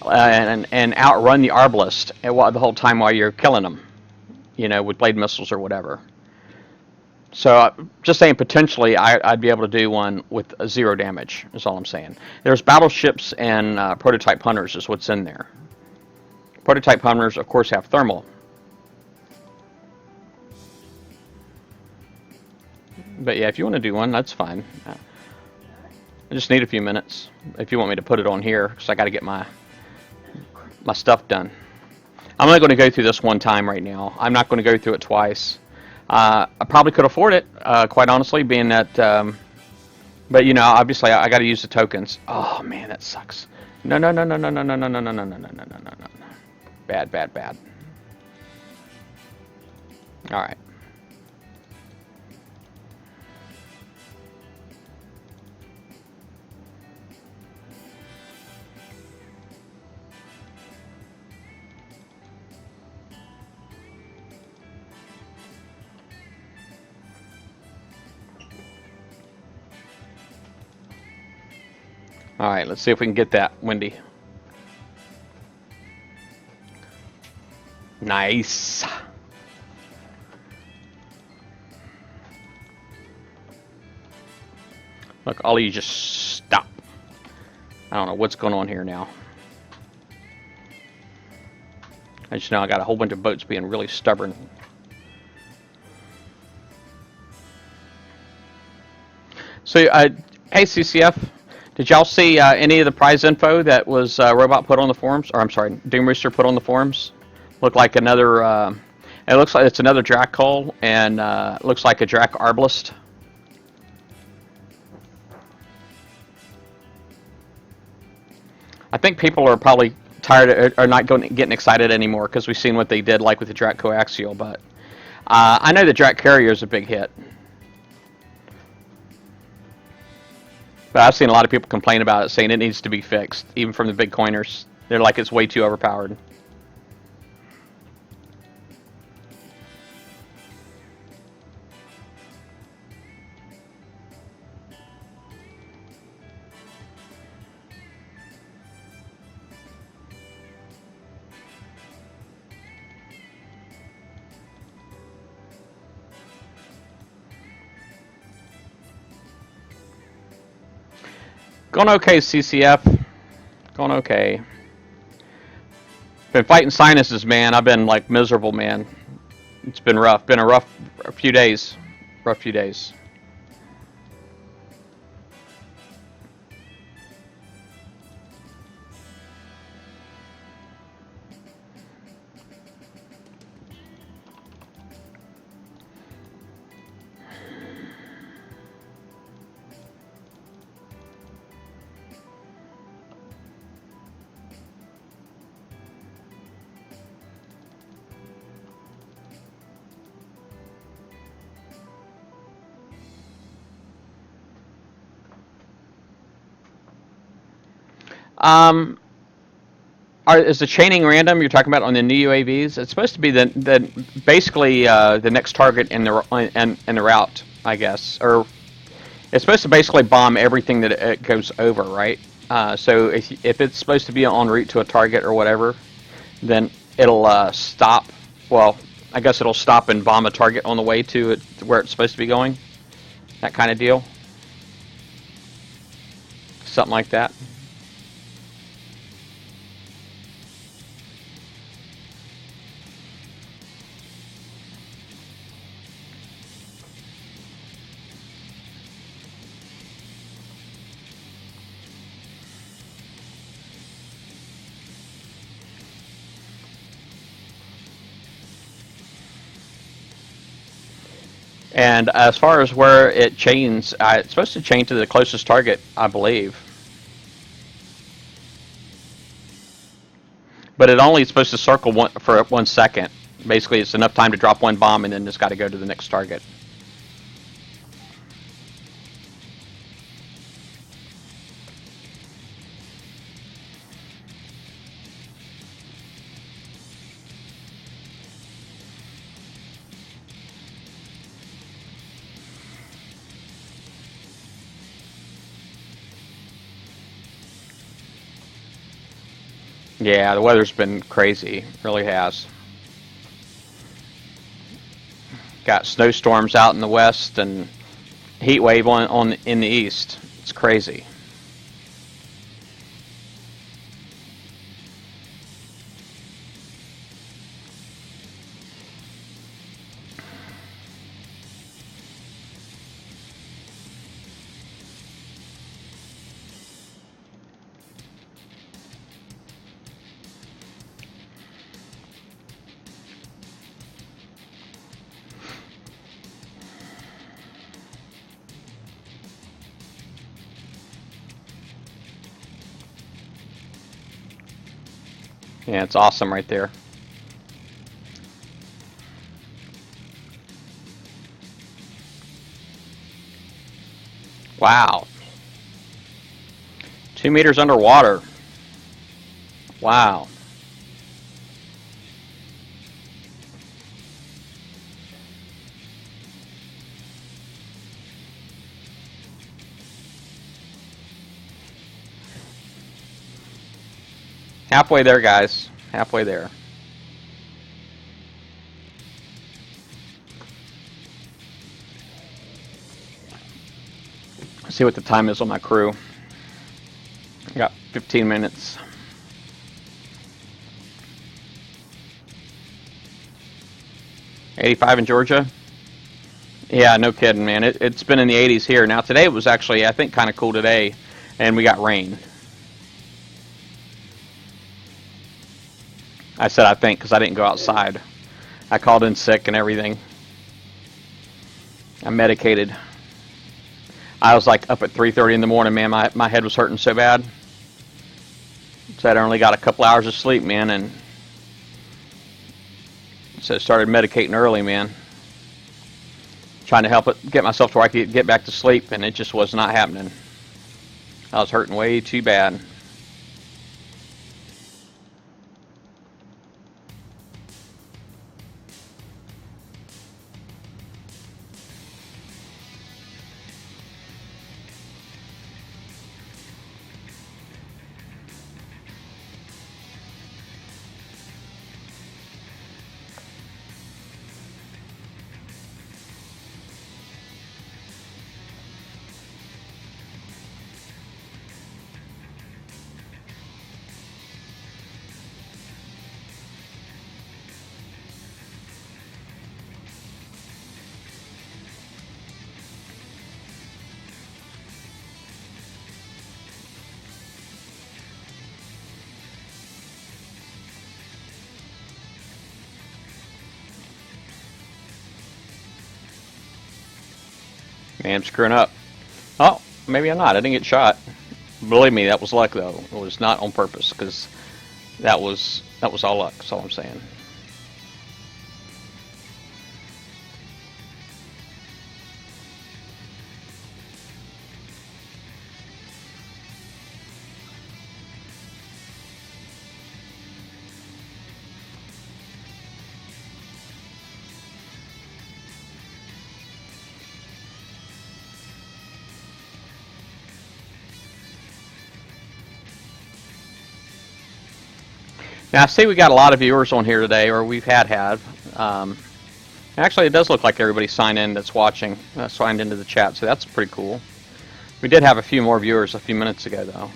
and outrun the arbalist the whole time while you're killing them. You know, with blade missiles or whatever. So just saying, potentially, I'd be able to do one with zero damage. Is all I'm saying. There's battleships and prototype hunters is what's in there. Prototype hunters, of course, have thermal. But yeah, if you want to do one, that's fine. I just need a few minutes if you want me to put it on here, because I got to get my stuff done. I'm only going to go through this one time right now. I'm not going to go through it twice. I probably could afford it, quite honestly, being that. But you know, obviously, I got to use the tokens. Oh man, that sucks. No, no, no, no, no, no, no, no, no, no, no, no, no, no, no, no. Bad, bad, bad. All right. All right, let's see if we can get that, Wendy. Nice. Look, all of you just stop. I don't know what's going on here now. I just know I got a whole bunch of boats being really stubborn. So, hey CCF, did y'all see any of the prize info that was Robot put on the forums? Or I'm sorry, Doom Rooster put on the forums? Looked like another. It looks like it's another Drac Hull, and it looks like a Drac Arbalist. I think people are probably tired or not getting excited anymore because we've seen what they did, like with the Drac Coaxial. But I know the Drac Carrier is a big hit. But I've seen a lot of people complain about it, saying it needs to be fixed, even from the big coiners. They're like it's way too overpowered. Going okay, CCF. Going okay. Been fighting sinuses, man. I've been like miserable, man. It's been rough. Been a few days. Rough few days. Um, is the chaining random? You're talking about on the new UAVs? It's supposed to be the basically the next target in the route, I guess, or it's supposed to basically bomb everything that it goes over, right? So if it's supposed to be en route to a target or whatever, then it'll stop. Well, I guess it'll stop and bomb a target on the way to it where it's supposed to be going. That kind of deal. Something like that. And as far as where it chains, it's supposed to chain to the closest target, I believe. But it only is supposed to circle for 1 second. Basically, it's enough time to drop one bomb, and then it's got to go to the next target. Yeah, the weather's been crazy. Really has. Got snowstorms out in the west and heat wave on in the east. It's crazy. Yeah, it's awesome right there. Wow. 2 meters underwater. Wow. Halfway there, guys. Halfway there. Let's see what the time is on my crew. I got 15 minutes. '85 in Georgia. Yeah, no kidding, man. It's been in the 80s here. Now today it was actually, I think, kind of cool today, and we got rain. I said I think because I didn't go outside. I called in sick and everything. I'm medicated. I was like up at 3:30 in the morning, man. My head was hurting so bad. So I only got a couple hours of sleep, man, and so I started medicating early, man. Trying to help it, get myself to where I could get back to sleep, and it just was not happening. I was hurting way too bad. Man, I'm screwing up. Oh, maybe I'm not. I didn't get shot. Believe me, that was luck, though. It was not on purpose, because that was all luck. That's all I'm saying. Now, I see we got a lot of viewers on here today, or we've had. Um, Actually, it does look like everybody signed in that's watching, signed into the chat, so that's pretty cool. We did have a few more viewers a few minutes ago, though.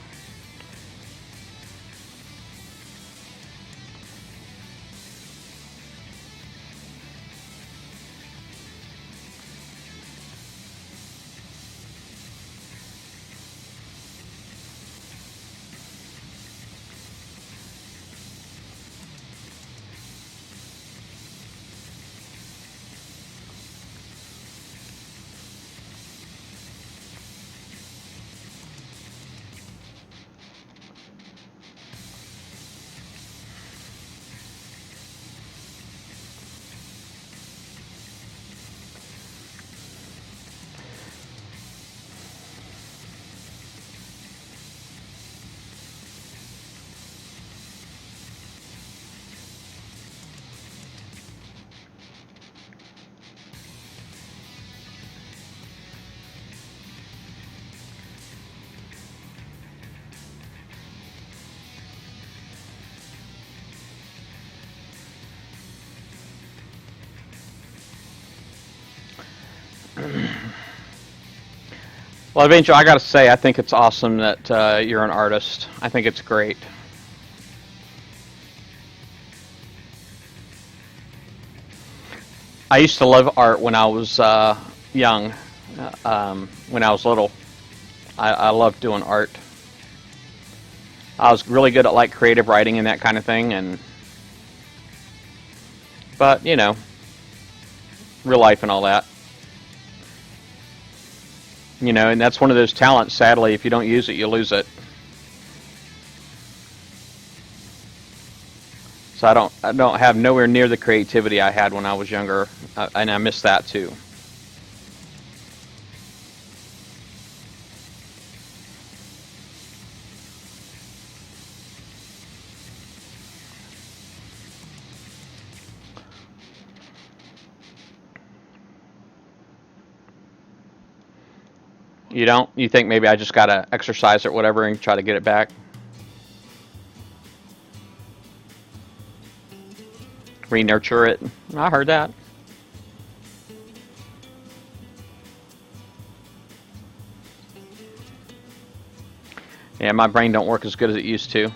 Well, Angel, I gotta say, I think it's awesome that you're an artist. I think it's great. I used to love art when I was young, when I was little. I loved doing art. I was really good at like creative writing and that kind of thing, and but you know, real life and all that. You know, and that's one of those talents. Sadly, if you don't use it, you lose it. So I don't have nowhere near the creativity I had when I was younger, and I miss that too. You don't? You think maybe I just gotta exercise or whatever and try to get it back? Re-nurture it? I heard that. Yeah, my brain don't work as good as it used to.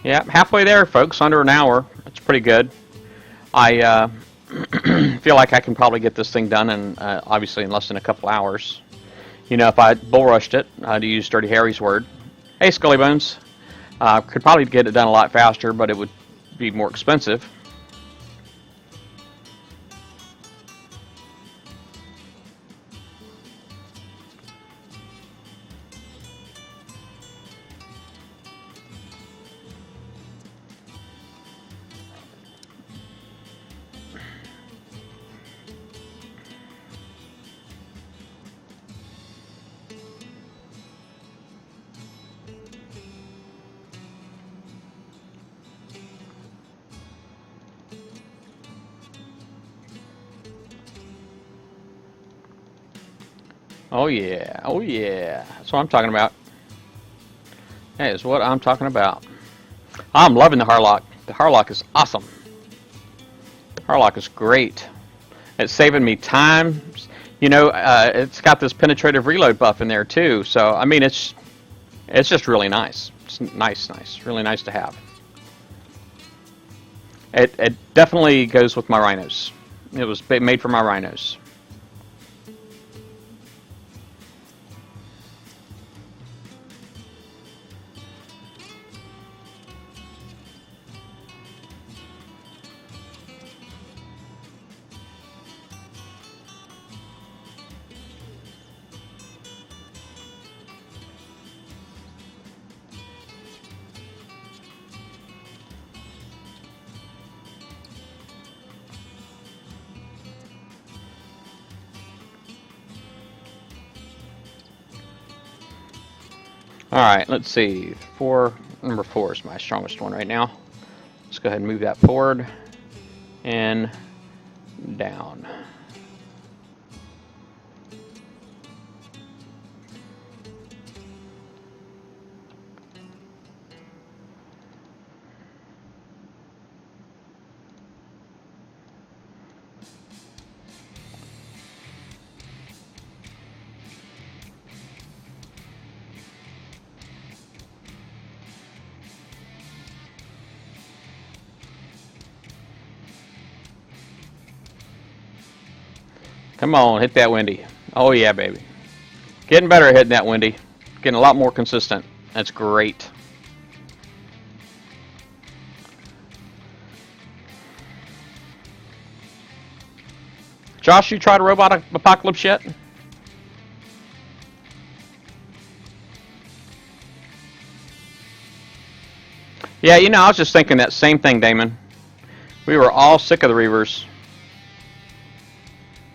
Yeah, halfway there, folks. Under an hour. That's pretty good. I feel like I can probably get this thing done in obviously in less than a couple hours. You know, if I bull rushed it, to use Dirty Harry's word. Hey, Scully Bones. Could probably get it done a lot faster, but it would be more expensive. Oh yeah, oh yeah. That's what I'm talking about. That is what I'm talking about. I'm loving the Harlock. The Harlock is awesome. Harlock is great. It's saving me time. You know, it's got this penetrative reload buff in there too. So I mean, it's just really nice. It's nice, really nice to have. It definitely goes with my rhinos. It was made for my rhinos. All right, let's see. Number four is my strongest one right now. Let's go ahead and move that forward and down. Come on, hit that windy. Oh yeah, baby. Getting better at hitting that windy. Getting a lot more consistent. That's great. Josh, you tried a robot apocalypse yet? Yeah, you know, I was just thinking that same thing, Damon. We were all sick of the Reavers.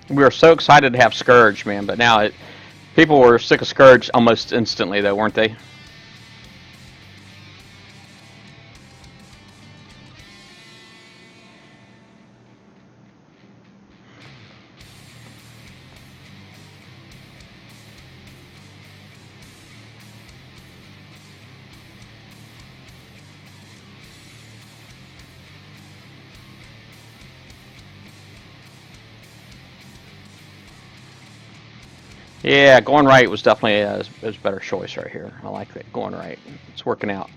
We were so excited to have Scourge, man, but now people were sick of Scourge almost instantly, though, weren't they? Yeah, going right was definitely a better choice right here. I like that, going right. It's working out.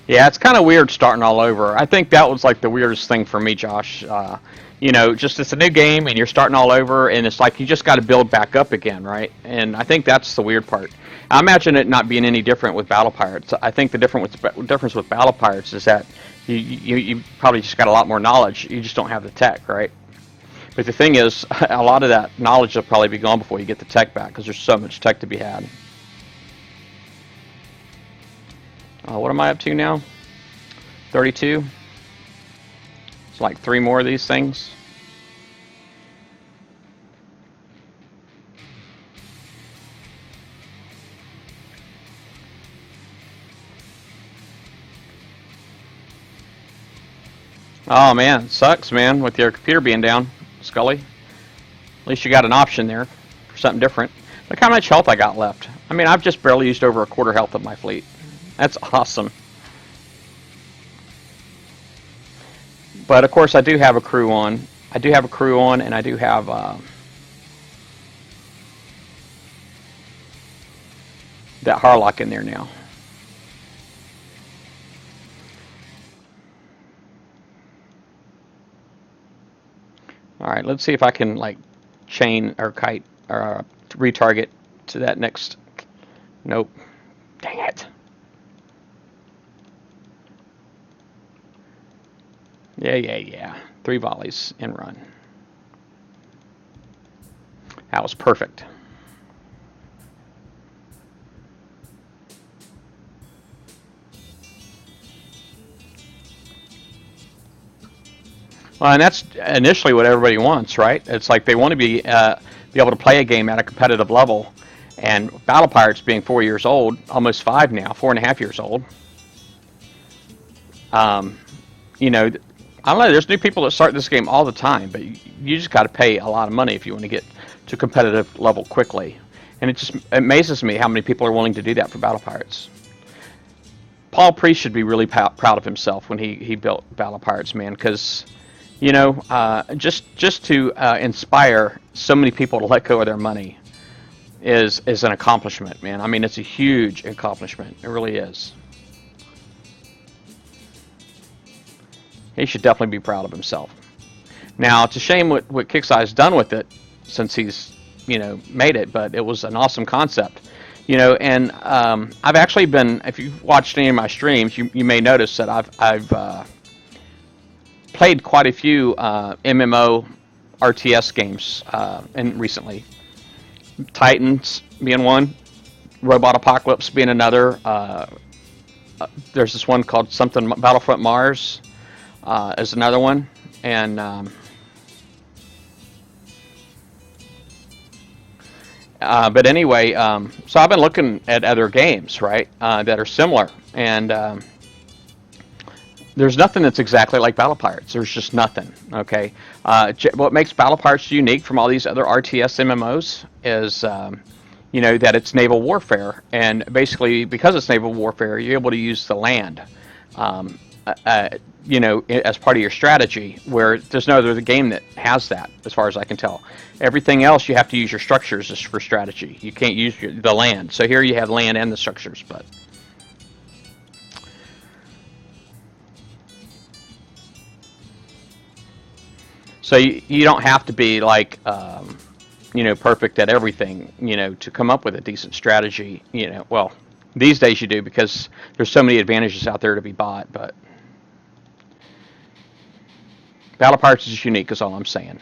Yeah, it's kind of weird starting all over. I think that was like the weirdest thing for me, Josh. Just it's a new game and you're starting all over, and it's like you just got to build back up again, right? And I think that's the weird part. I imagine it not being any different with Battle Pirates. I think the difference with Battle Pirates is that you probably just got a lot more knowledge. You just don't have the tech, right? But the thing is, a lot of that knowledge will probably be gone before you get the tech back because there's so much tech to be had. What am I up to now? 32. It's like 3 more of these things. Oh man, it sucks, man, with your computer being down, Scully. At least you got an option there for something different. Look how much health I got left. I mean, I've just barely used over a quarter health of my fleet. That's awesome. But of course, I do have a crew on. I do have a crew on, and I do have that Harlock in there now. All right, let's see if I can like chain or kite or retarget to that next. Nope. Dang it. Yeah. 3 volleys and run. That was perfect. Well, and that's initially what everybody wants, right? It's like they want to be able to play a game at a competitive level. And Battle Pirates being 4 years old, almost 5 now, 4.5 years old. Um, you know, I don't know. There's new people that start this game all the time, but you just got to pay a lot of money if you want to get to competitive level quickly. And it just amazes me how many people are willing to do that for Battle Pirates. Paul Priest should be really proud of himself when he built Battle Pirates, man, because just to inspire so many people to let go of their money is an accomplishment, man. I mean, it's a huge accomplishment. It really is. He should definitely be proud of himself. Now, it's a shame what Kixeye's done with it since he's, made it, but it was an awesome concept. And I've actually been, if you've watched any of my streams, you may notice that I've played quite a few MMO RTS games and recently. Titans being one, Robot Apocalypse being another. There's this one called something Battlefront Mars is another one, and but anyway, so I've been looking at other games, right, that are similar, and there's nothing that's exactly like Battle Pirates. There's just nothing. Okay, what makes Battle Pirates unique from all these other RTS MMOs is, that it's naval warfare, and basically because it's naval warfare, you're able to use the land, as part of your strategy. Where there's no other game that has that, as far as I can tell. Everything else you have to use your structures just for strategy. You can't use the land. So here you have land and the structures, but. So you don't have to be like, perfect at everything, to come up with a decent strategy. Well, these days you do because there's so many advantages out there to be bought. But Battle Pirates is unique, is all I'm saying.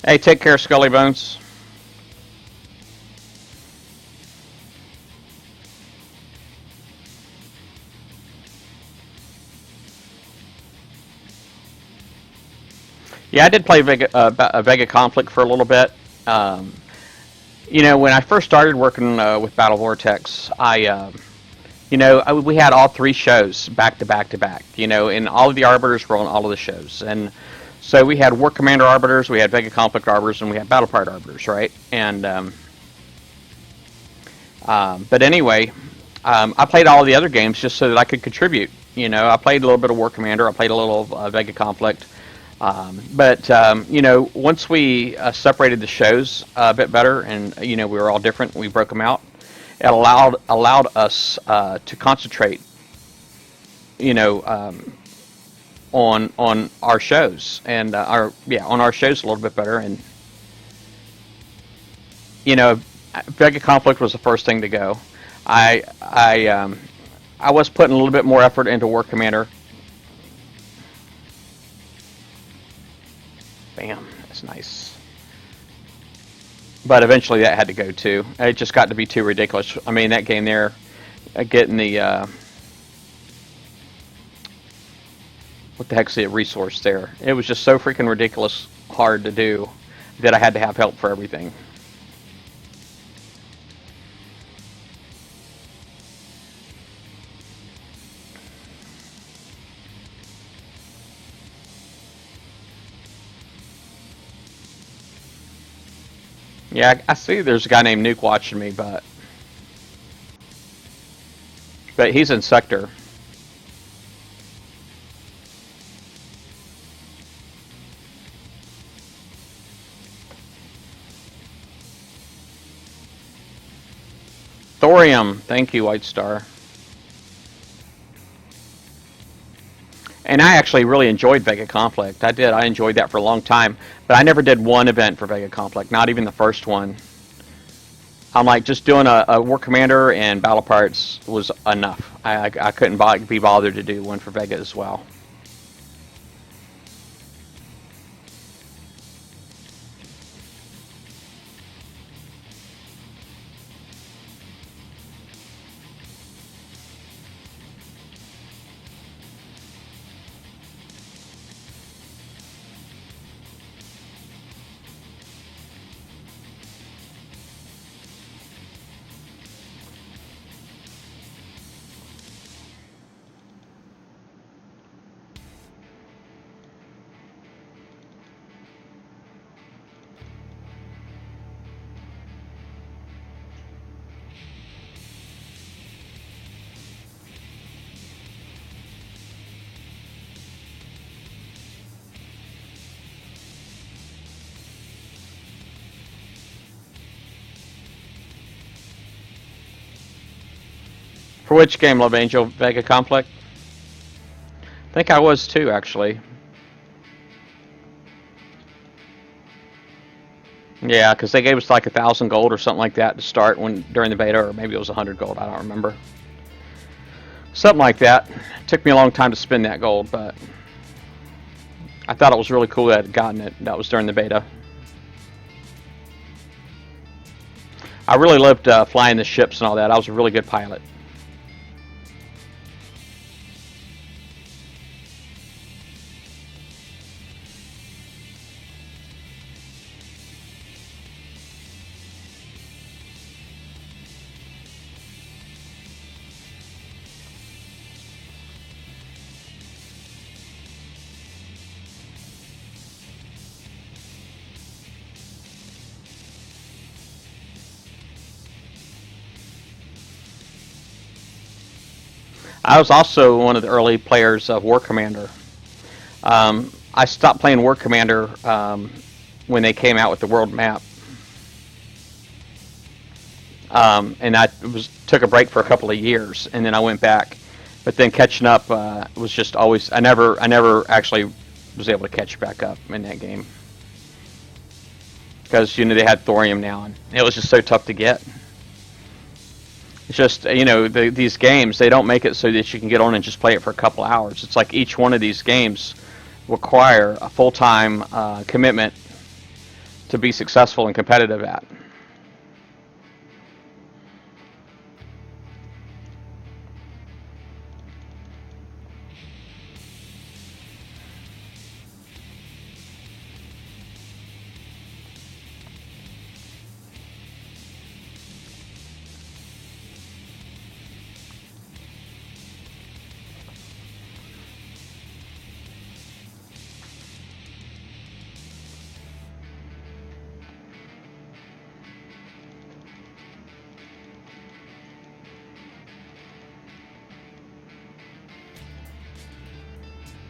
Hey, take care, Scully Bones. Yeah, I did play Vega Conflict for a little bit. Um, when I first started working with Battle Vortex, we had all three shows back to back to back. And all of the arbiters were on all of the shows, and so we had War Commander arbiters, we had Vega Conflict arbiters, and we had Battle Part arbiters, right? And but anyway, I played all of the other games just so that I could contribute. I played a little bit of War Commander, I played a little Vega Conflict. But once we separated the shows a bit better, and we were all different, we broke them out. It allowed us to concentrate, you know, on our shows and on our shows a little bit better. And Vega Conflict was the first thing to go. I was putting a little bit more effort into War Commander. Bam, that's nice. But eventually that had to go too. It just got to be too ridiculous. I mean, that game there, getting the what the heck's the resource there? It was just so freaking ridiculous hard to do that I had to have help for everything. Yeah, I see there's a guy named Nuke watching me, but he's in sector. Thorium, thank you, White Star. And I actually really enjoyed Vega Conflict. I did. I enjoyed that for a long time. But I never did one event for Vega Conflict, not even the first one. I'm like, just doing a War Commander and Battle Parts was enough. I couldn't be bothered to do one for Vega as well. For which game, Love Angel? Vega Conflict? I think I was too, actually. Yeah, because they gave us like 1,000 gold or something like that to start during the beta, or maybe it was 100 gold. I don't remember. Something like that. It took me a long time to spend that gold, but I thought it was really cool that I had gotten it. That was during the beta. I really loved flying the ships and all that. I was a really good pilot. I was also one of the early players of War Commander. I stopped playing War Commander when they came out with the world map, and I took a break for a couple of years, and then I went back. But then catching up was just always. I never actually was able to catch back up in that game because they had thorium now, and it was just so tough to get. It's just, these games, they don't make it so that you can get on and just play it for a couple hours. It's like each one of these games require a full-time commitment to be successful and competitive at.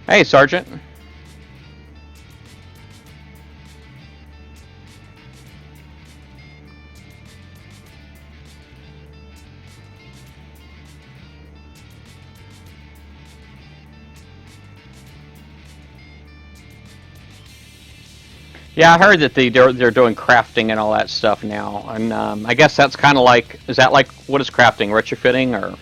Hey, Sergeant. Yeah, I heard that they're doing crafting and all that stuff now, and I guess that's kind of like, is that like, what is crafting, retrofitting, or?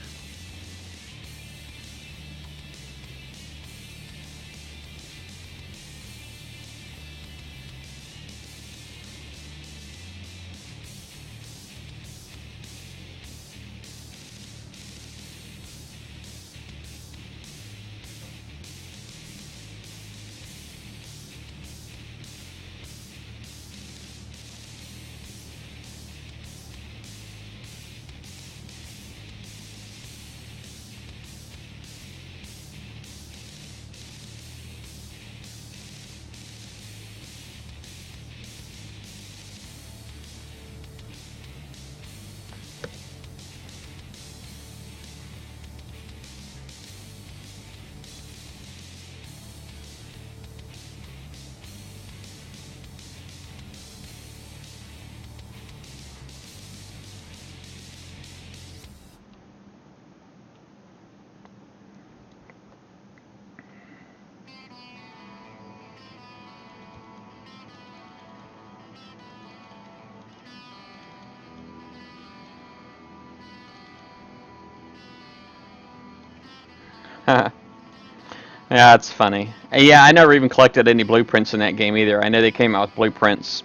Yeah, it's funny. Yeah, I never even collected any blueprints in that game either. I know they came out with blueprints,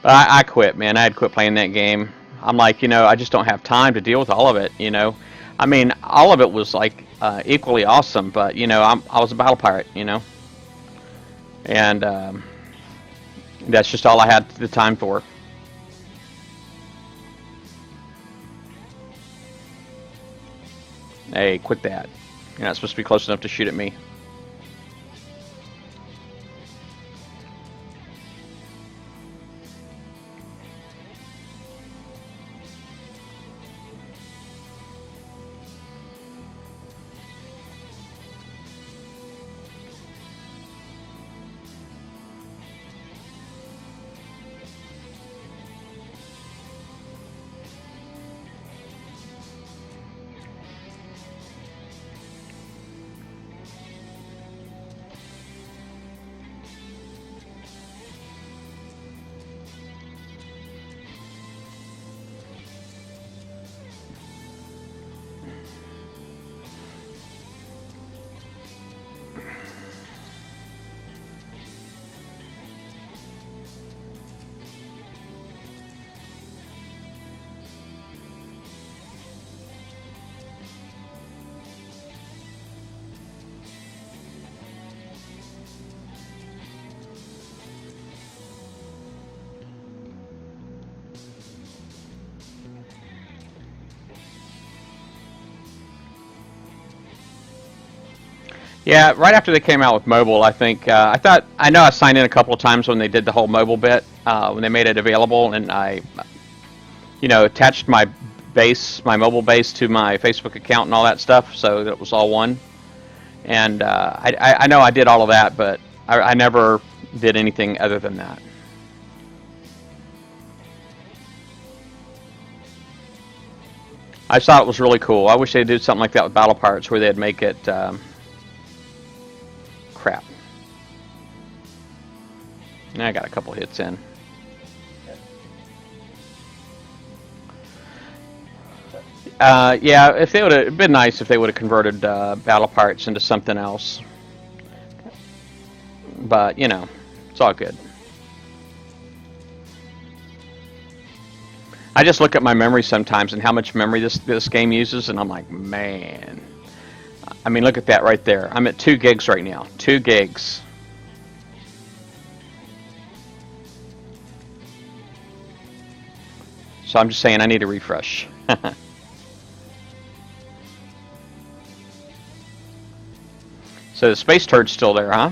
but I quit, man. I had quit playing that game. I'm like, I just don't have time to deal with all of it. I mean, all of it was like equally awesome, but I was a battle pirate. And that's just all I had the time for. Hey, quit that. You're not supposed to be close enough to shoot at me. Yeah, right after they came out with mobile, I think I know I signed in a couple of times when they did the whole mobile bit when they made it available, and I attached my mobile base to my Facebook account and all that stuff, so that it was all one. And I know I did all of that, but I never did anything other than that. I thought it was really cool. I wish they'd do something like that with Battle Pirates, where they'd make it crap. I got a couple hits in. Yeah, if they would have been nice if they would have converted Battle Pirates into something else. But it's all good. I just look at my memory sometimes and how much memory this game uses, and I'm like, man. I mean, look at that right there. I'm at 2 gigs right now. 2 gigs. So I'm just saying I need a refresh. So the space turd's still there, huh?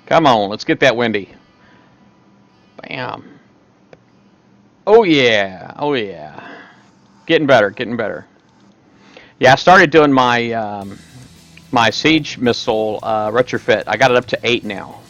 Come on, let's get that windy. Bam. Oh yeah. Oh yeah. Getting better. Getting better. Yeah, I started doing my siege missile retrofit. I got it up to 8 now.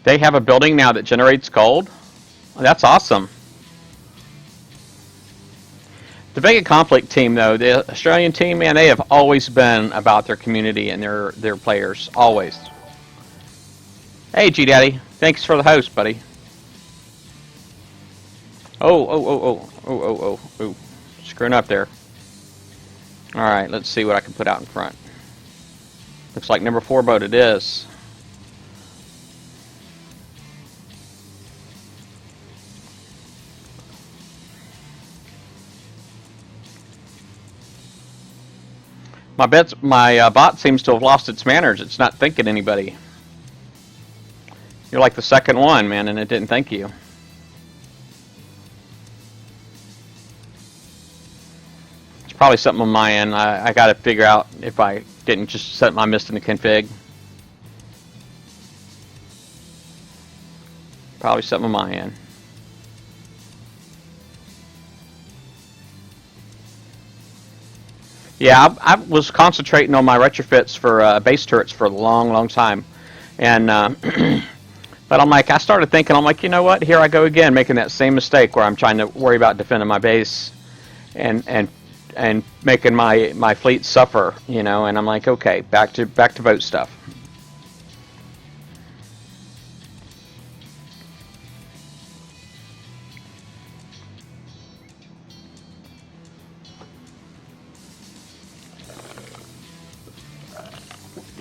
They have a building now that generates gold. That's awesome. The Vega Conflict team, though, the Australian team, man, they have always been about their community and their players. Always. Hey, G Daddy. Thanks for the host, buddy. Oh. Screwing up there. Alright, let's see what I can put out in front. Looks like number 4 boat it is. My bot seems to have lost its manners. It's not thanking anybody. You're like the second one, man, and it didn't thank you. It's probably something on my end. I got to figure out if I didn't just set my mist in the config. Probably something on my end. Yeah, I was concentrating on my retrofits for base turrets for a long time, and but I started thinking, I'm like, you know what? Here I go again, making that same mistake where I'm trying to worry about defending my base, and making my fleet suffer, you know. And I'm like, okay, back to boat stuff.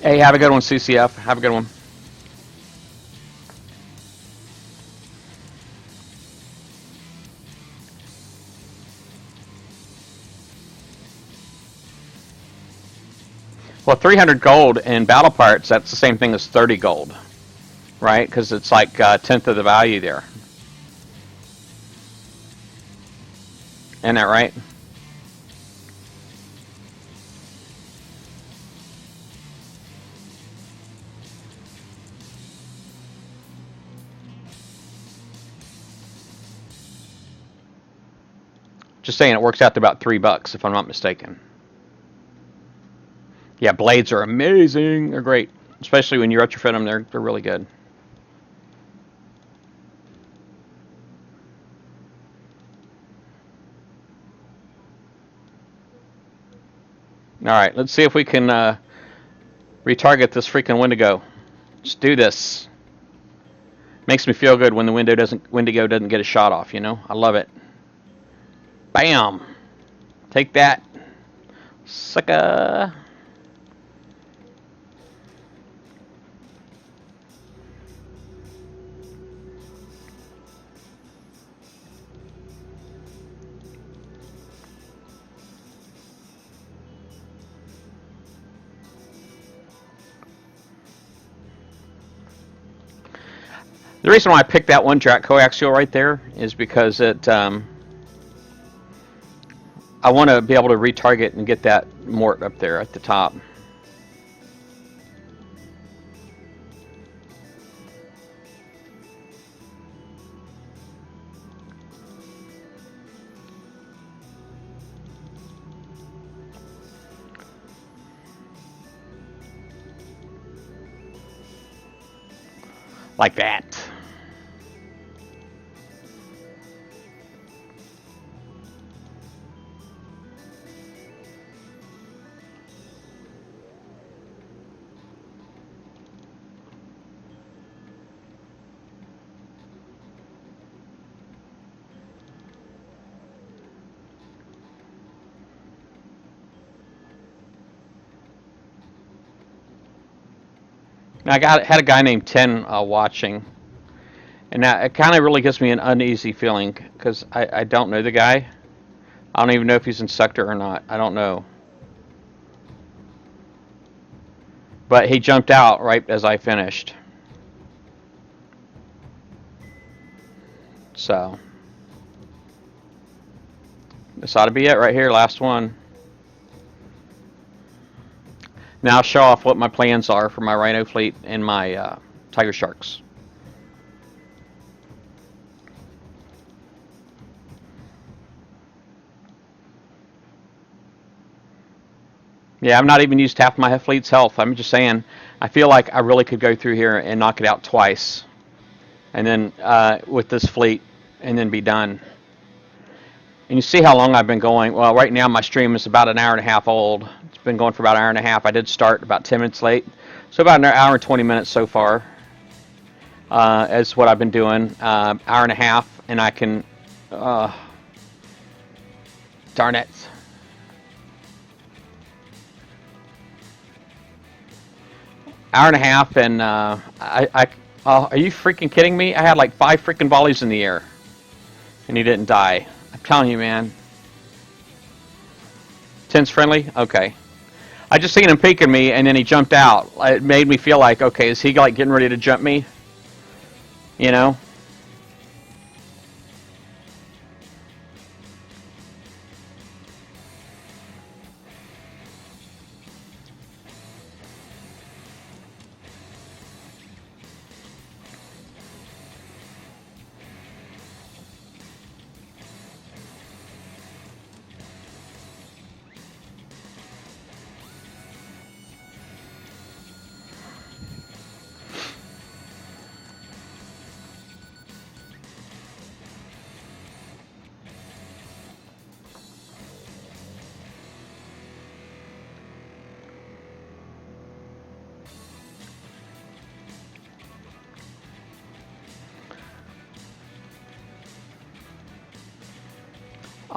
Hey, have a good one, CCF. Have a good one. Well, 300 gold in battle parts, that's the same thing as 30 gold, right? Because it's like a tenth of the value there. Isn't that right? Just saying, it works out to about $3 if I'm not mistaken. Yeah, blades are amazing. They're great, especially when you retrofit them. They're really good. All right, let's see if we can retarget this freaking Wendigo. Let's do this. Makes me feel good when the Wendigo doesn't get a shot off. You know, I love it. Bam! Take that, sucker. The reason why I picked that one track coaxial right there is because it I want to be able to retarget and get that mort up there at the top. Like that. Now, had a guy named 10 watching, and that it kind of really gives me an uneasy feeling because I don't know the guy. I don't even know if he's in sector or not. I don't know. But he jumped out right as I finished. So, this ought to be it right here, last one. Now I'll show off what my plans are for my Rhino fleet and my Tigersharks. Yeah, I've not even used half my fleet's health. I'm just saying, I feel like I really could go through here and knock it out twice. And then with this fleet, and then be done. And you see how long I've been going. Well, right now my stream is about an hour and a half old. It's been going for about an hour and a half. I did start about 10 minutes late. So about an hour and 20 minutes so far is what I've been doing. Hour and a half, and I can... darn it. Hour and a half, and are you freaking kidding me? I had like 5 freaking volleys in the air, and he didn't die. I'm telling you, man. 10's friendly? Okay. I just seen him peeking me, and then he jumped out. It made me feel like, okay, is he like getting ready to jump me? You know?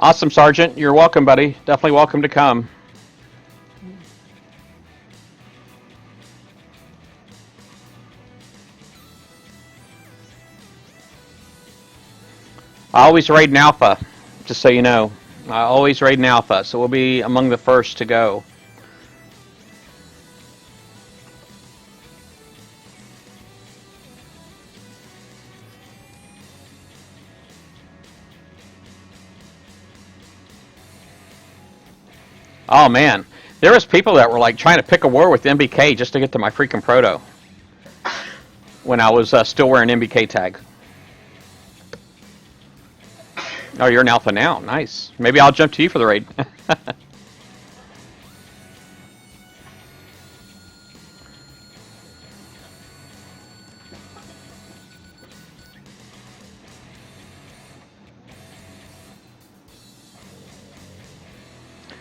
Awesome, Sergeant. You're welcome, buddy. Definitely welcome to come. I always raid in Alpha, just so you know. I always raid in Alpha, so we'll be among the first to go. Oh man, there was people that were like trying to pick a war with MBK just to get to my freaking proto when I was still wearing MBK tag. Oh, you're an alpha now. Nice. Maybe I'll jump to you for the raid.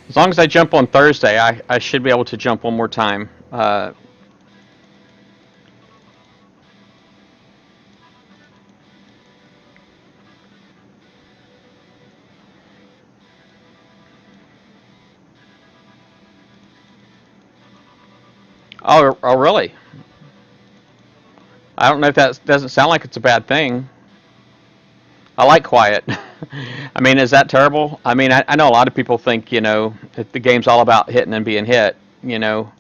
As long as I jump on Thursday, I should be able to jump one more time. Oh, really? I don't know if that doesn't sound like it's a bad thing. I like quiet. I mean, is that terrible? I mean, I know a lot of people think, you know, that the game's all about hitting and being hit, you know.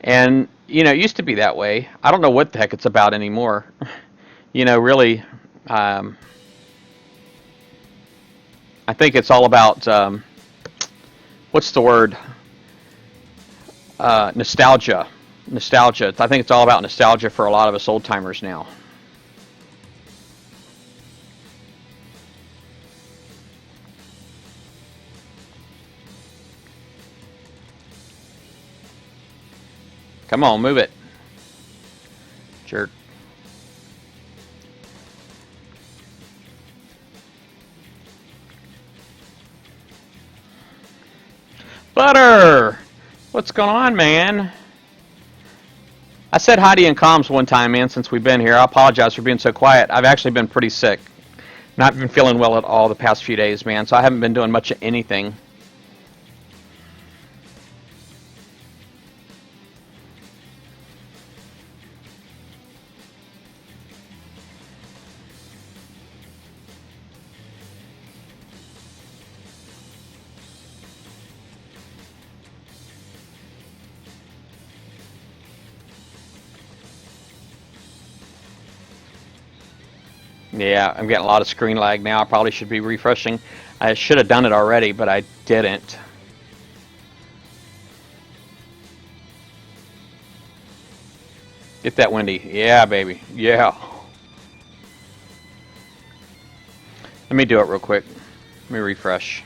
And, you know, it used to be that way. I don't know what the heck it's about anymore. You know, really, I think it's all about, what's the word? Nostalgia. Nostalgia. I think it's all about nostalgia for a lot of us old-timers now. Come on, move it. Jerk. Butter! What's going on, man? I said hi to you in comms one time, man, since we've been here. I apologize for being so quiet. I've actually been pretty sick. Not been feeling well at all the past few days, man, so I haven't been doing much of anything. Yeah, I'm getting a lot of screen lag now. I probably should be refreshing. I should have done it already, but I didn't. Get that, Wendy. Yeah, baby. Yeah. Let me do it real quick. Let me refresh.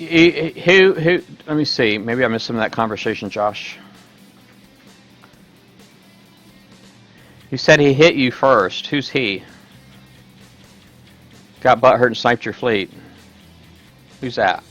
Who, let me see. Maybe I missed some of that conversation, Josh. You said he hit you first. Who's he? Got butt hurt and sniped your fleet. Who's that?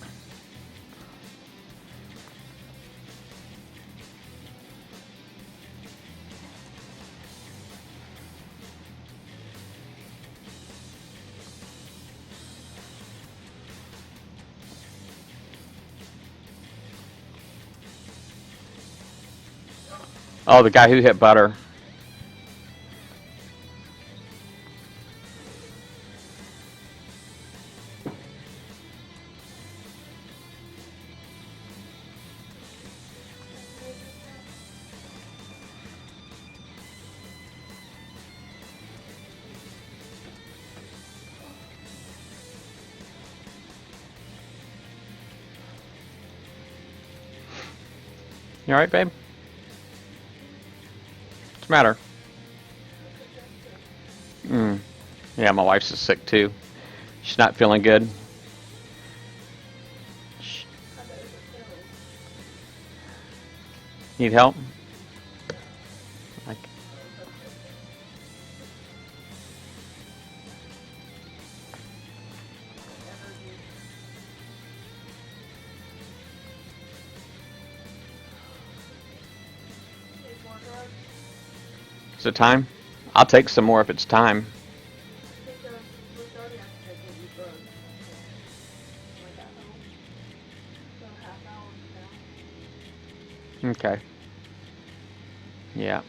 Oh, the guy who hit Butter. You alright, babe? What's the matter? Yeah, my wife's sick too. She's not feeling good. Need help? Like, is it time? I'll take some more if it's time. Okay. Yeah.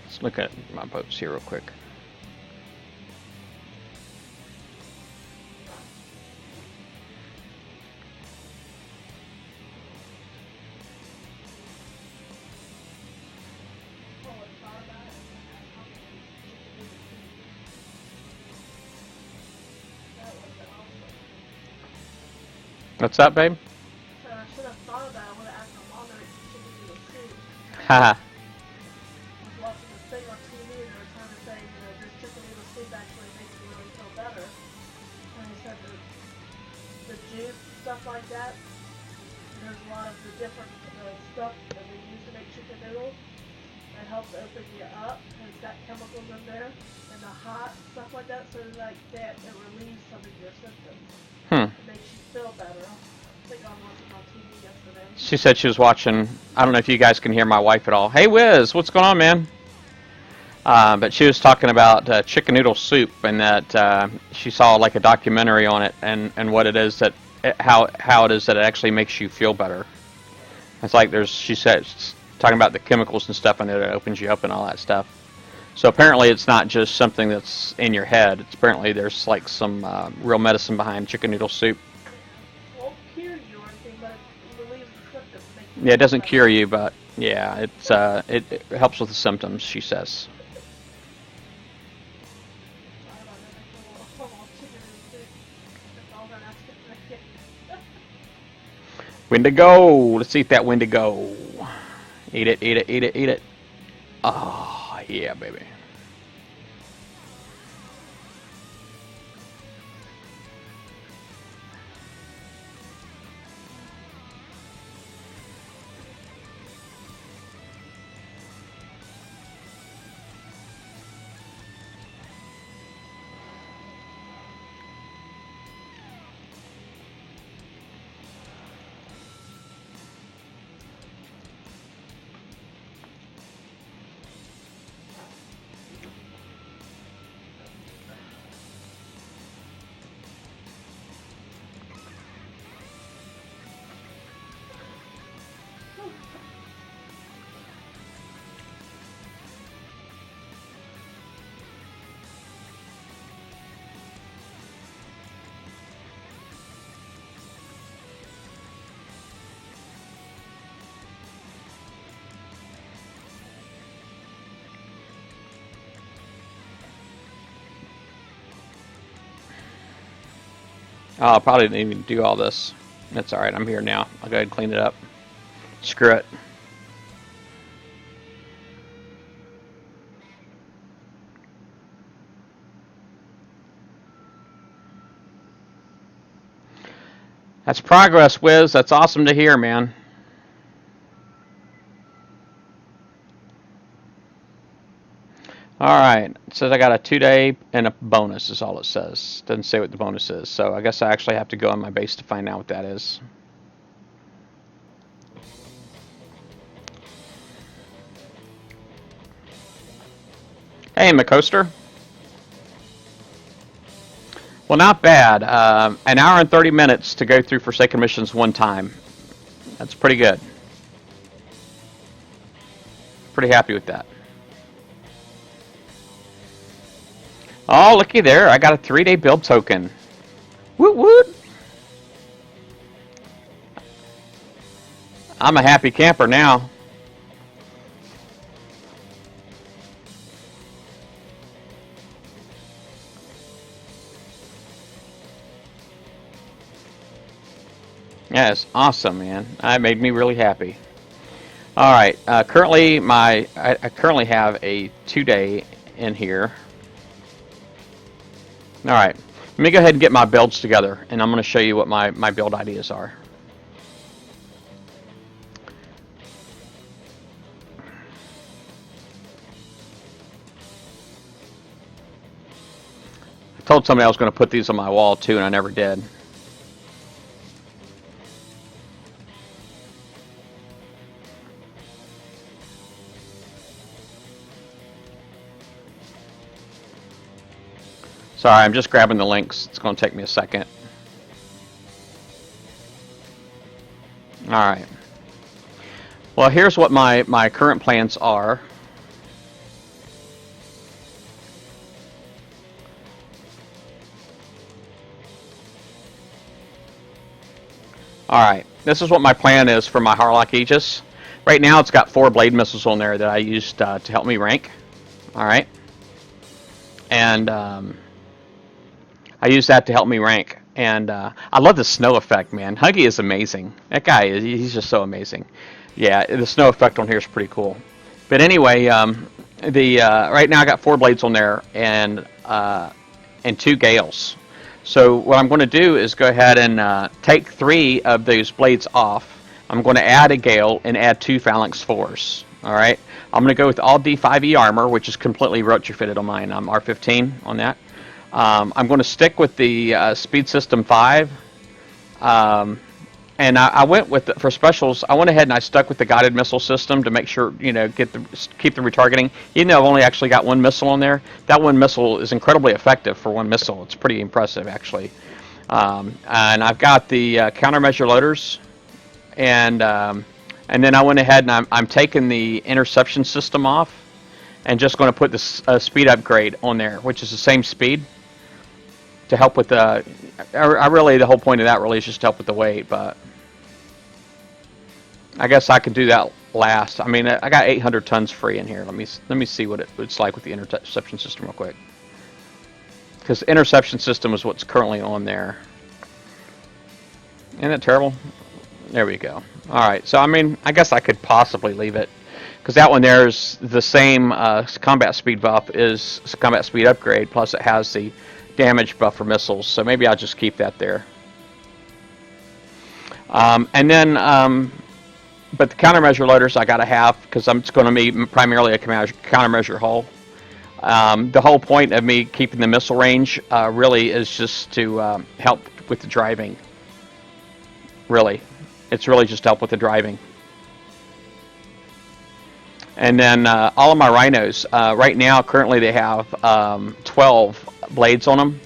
Let's look at my boats here real quick. What's up, babe? So I should have thought about it. I would have asked my mom if she could do a soup. Haha. I was watching this thing on TV and they were trying to say, you know, this chicken noodle soup actually makes you really feel better. And they said that the juice, stuff like that, there's a lot of the different stuff that we use to make chicken noodles that helps open you up. And it's got chemicals in there. And the hot stuff like that, so like that, it relieves some of your symptoms. It makes you feel better. I think I was watching on TV yesterday. She said she was watching. I don't know if you guys can hear my wife at all. Hey, Wiz, what's going on, man? But she was talking about chicken noodle soup, and that she saw like a documentary on it, and what it is that how it is that it actually makes you feel better. It's like she said, talking about the chemicals and stuff, and it opens you up and all that stuff. So apparently it's not just something that's in your head. It's apparently there's like some real medicine behind chicken noodle soup. It won't cure you or anything, but it relieves the symptoms, makes Yeah, it doesn't cure you, but yeah, it helps with the symptoms, she says. I don't know, that makes a little chicken and soup. That's all her asking for it. Wendigo! Let's eat that Wendigo. Eat it, eat it, eat it, eat it. Oh, yeah, baby. Oh, I probably didn't even do all this. That's alright, I'm here now. I'll go ahead and clean it up. Screw it. That's progress, Wiz. That's awesome to hear, man. Alright, it says I got a 2-day and a bonus is all it says. Doesn't say what the bonus is, so I guess I actually have to go on my base to find out what that is. Hey, McCoaster. Well, not bad. An hour and 30 minutes to go through Forsaken missions one time. That's pretty good. Pretty happy with that. Oh, looky there. I got a 3-day build token. Woot woot. I'm a happy camper now. Yeah, it's awesome, man. That made me really happy. All right. Currently, I currently have a 2-day in here. All right. Let me go ahead and get my builds together, and I'm going to show you what my build ideas are. I told somebody I was going to put these on my wall too, and I never did. Sorry, I'm just grabbing the links. It's going to take me a second. Alright. Well, here's what my current plans are. Alright, this is what my plan is for my Harlock Aegis. Right now it's got 4 blade missiles on there that I used to help me rank. Alright. And I use that to help me rank, and I love the snow effect, man. Huggy is amazing. That guy, he's just so amazing. Yeah, the snow effect on here is pretty cool. But anyway, right now I got 4 blades on there and 2 gales. So what I'm going to do is go ahead and take 3 of those blades off. I'm going to add a gale and add 2 phalanx 4s. All right. I'm going to go with all D5E armor, which is completely retrofitted on mine. I'm R15 on that. I'm going to stick with the Speed System 5, and I went with for specials. I went ahead and I stuck with the guided missile system to make sure keep the retargeting. Even though I've only actually got 1 missile on there, that 1 missile is incredibly effective for 1 missile. It's pretty impressive actually. And I've got the countermeasure loaders, and then I went ahead and I'm taking the interception system off, and just going to put the speed upgrade on there, which is the same speed. To help with the, the whole point of that really is just to help with the weight, but I guess I could do that last. I mean, I got 800 tons free in here. Let me see what it's like with the interception system real quick. Because the interception system is what's currently on there. Isn't that terrible? There we go. Alright, so I mean, I guess I could possibly leave it. Because that one there is the same combat speed buff is combat speed upgrade, plus it has the damage buff for missiles. So maybe I'll just keep that there. And then, but the countermeasure loaders I gotta have, because it's going to be primarily a countermeasure hull. The whole point of me keeping the missile range really is just to help with the driving. Really. It's really just to help with the driving. And then all of my Rhinos, right now, currently they have 12 blades on them.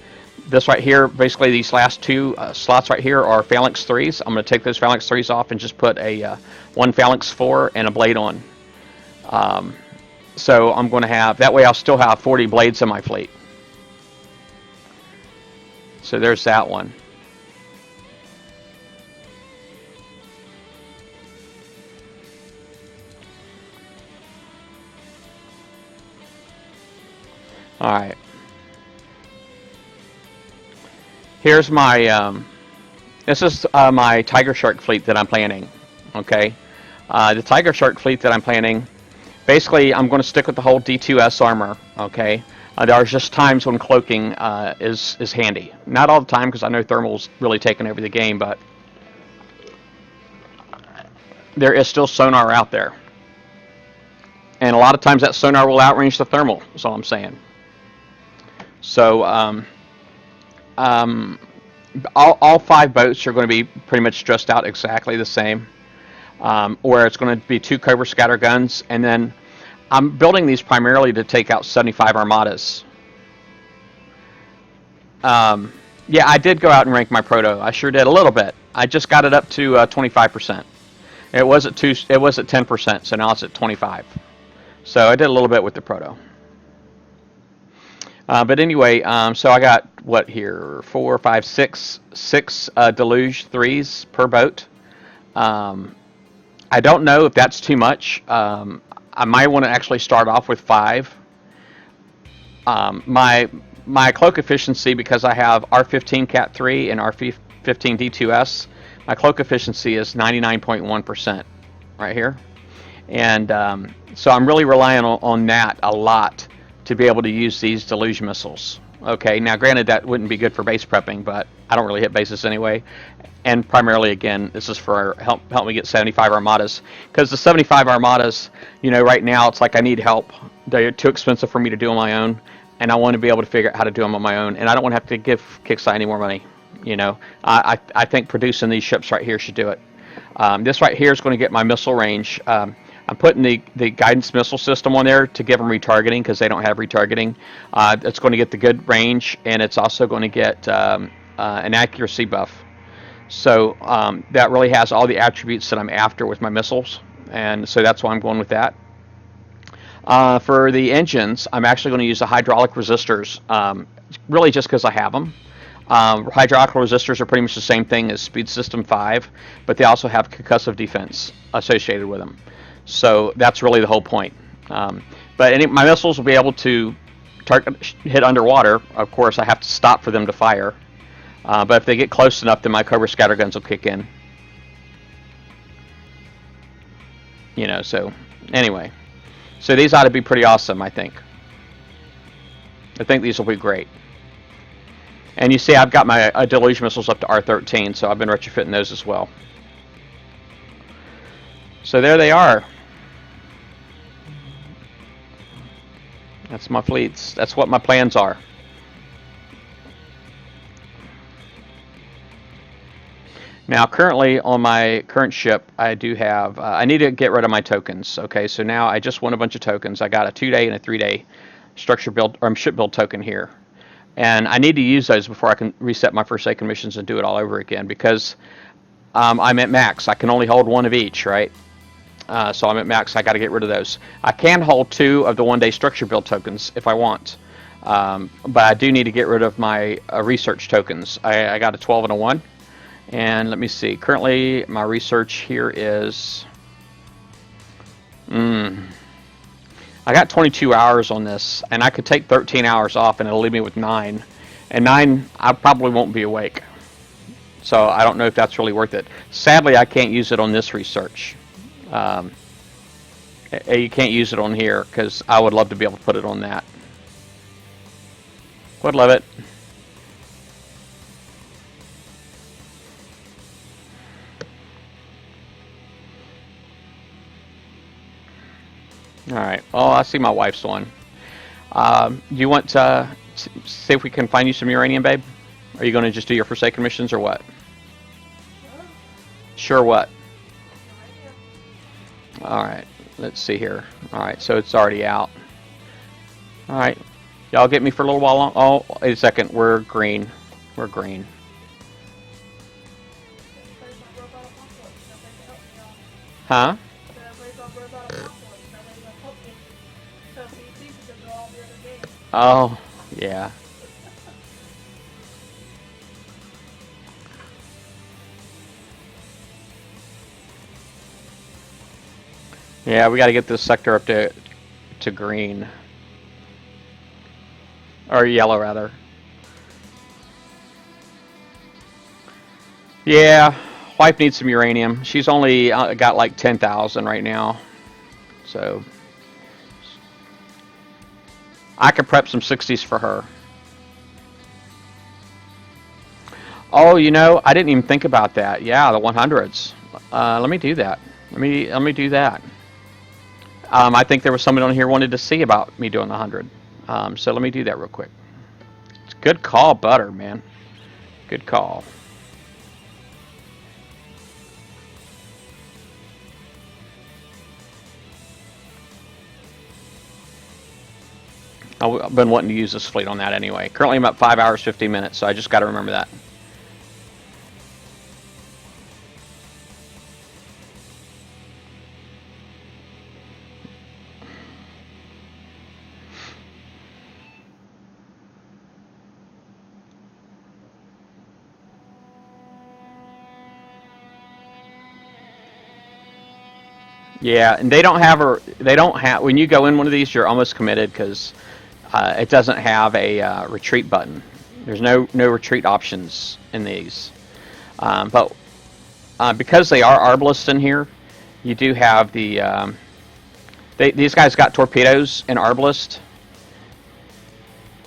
This right here, basically these last two slots right here are Phalanx 3s. I'm going to take those Phalanx 3s off and just put a one Phalanx 4 and a blade on. So I'm going to have, that way I'll still have 40 blades in my fleet. So there's that one. Alright. Here's my, this is my Tigershark fleet that I'm planning. Okay. The Tigershark fleet that I'm planning, basically I'm going to stick with the whole D2S armor. Okay. There are just times when cloaking is handy. Not all the time, because I know thermal's really taken over the game, but there is still sonar out there. And a lot of times that sonar will outrange the thermal, is all I'm saying. So, all 5 boats are going to be pretty much stressed out exactly the same. Where it's going to be 2 Cobra scatter guns, and then I'm building these primarily to take out 75 Armadas. Yeah, I did go out and rank my proto. I sure did a little bit. I just got it up to 25%. It was at 10%, so now it's at 25. So I did a little bit with the proto. But anyway, so I got, what here, 4, 5, 6 Deluge 3s per boat. I don't know if that's too much. I might want to actually start off with 5. My cloak efficiency, because I have R15 Cat 3 and R15 D2S, my cloak efficiency is 99.1% right here. And so I'm really relying on that a lot to be able to use these deluge missiles. Okay, now granted that wouldn't be good for base prepping, but I don't really hit bases anyway. And primarily, again, this is for help me get 75 Armadas. Because the 75 Armadas, you know, right now it's like I need help. They're too expensive for me to do on my own, and I want to be able to figure out how to do them on my own. And I don't want to have to give Kickside any more money. You know, I think producing these ships right here should do it. This right here is going to get my missile range. I'm putting the guidance missile system on there to give them retargeting, because they don't have retargeting. It's going to get the good range, and it's also going to get an accuracy buff. So that really has all the attributes that I'm after with my missiles, and so that's why I'm going with that. For the engines, I'm actually going to use the hydraulic resistors, really just because I have them. Hydraulic resistors are pretty much the same thing as Speed System 5, but they also have concussive defense associated with them. So that's really the whole point. But my missiles will be able to hit underwater. Of course, I have to stop for them to fire. But if they get close enough, then my Cobra scatter guns will kick in. You know, so anyway. So these ought to be pretty awesome, I think. I think these will be great. And you see, I've got my deluge missiles up to R13, so I've been retrofitting those as well. So there they are. That's my fleets. That's what my plans are. Now, currently on my current ship, I do have. I need to get rid of my tokens. Okay, so now I just won a bunch of tokens. I got a 2-day and a 3-day structure build or ship build token here, and I need to use those before I can reset my Forsaken missions and do it all over again, because I'm at max. I can only hold 1 of each, right? So I'm at max. I got to get rid of those. I can hold 2 of the 1-day structure build tokens if I want, but I do need to get rid of my research tokens. I got a 12 and a 1, and let me see. Currently, my research here is I got 22 hours on this, and I could take 13 hours off, and it'll leave me with 9. And 9, I probably won't be awake. So I don't know if that's really worth it. Sadly, I can't use it on this research. You can't use it on here, because I would love to be able to put it on that. Would love it. All right. Oh, I see my wife's one. You want to see if we can find you some uranium, babe? Are you going to just do your Forsaken missions or what? Sure what? All right. Let's see here. All right. So it's already out. All right. Y'all get me for a little while long? Oh, wait a second. We're green. We're green. Huh? Oh, yeah. Yeah, we got to get this sector up to green. Or yellow, rather. Yeah, wife needs some uranium. She's only got like 10,000 right now. So I could prep some 60s for her. Oh, you know, I didn't even think about that. Yeah, the 100s. Let me do that. Let me do that. I think there was somebody on here wanted to see about me doing the 100. So let me do that real quick. It's a good call, Butter, man. Good call. I've been wanting to use this fleet on that anyway. Currently I'm at 5 hours, 15 minutes, so I just got to remember that. Yeah, and they don't have, when you go in one of these, you're almost committed because it doesn't have a retreat button. There's no retreat options in these. But because they are arbalists in here, you do have the, these guys got torpedoes and arbalist.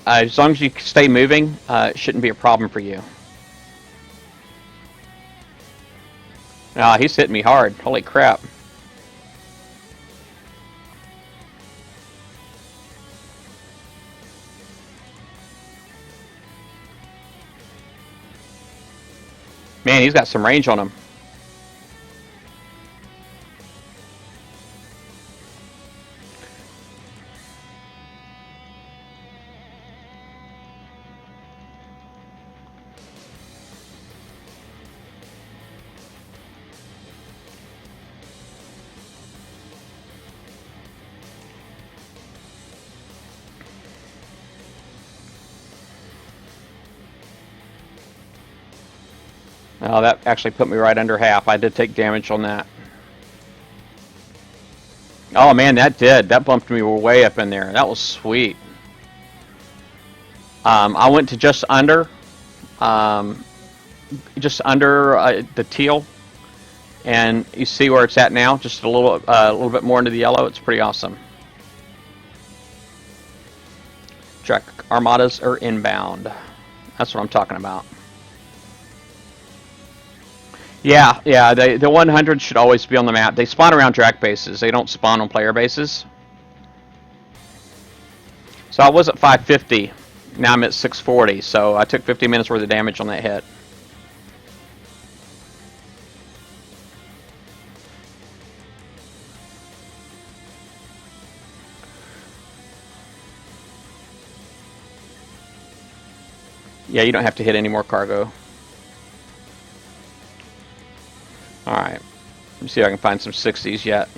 As long as you stay moving, it shouldn't be a problem for you. He's hitting me hard. Holy crap. Man, he's got some range on him. Oh, that actually put me right under half. I did take damage on that. Oh man, that did. That bumped me way up in there. That was sweet. I went to just under the teal, and you see where it's at now. Just a little bit more into the yellow. It's pretty awesome. Check. Armadas are inbound. That's what I'm talking about. Yeah, the 100 should always be on the map. They spawn around track bases. They don't spawn on player bases. So I was at 550. Now I'm at 640. So I took 50 minutes worth of damage on that hit. Yeah, you don't have to hit any more cargo. Alright, let me see if I can find some 60s yet.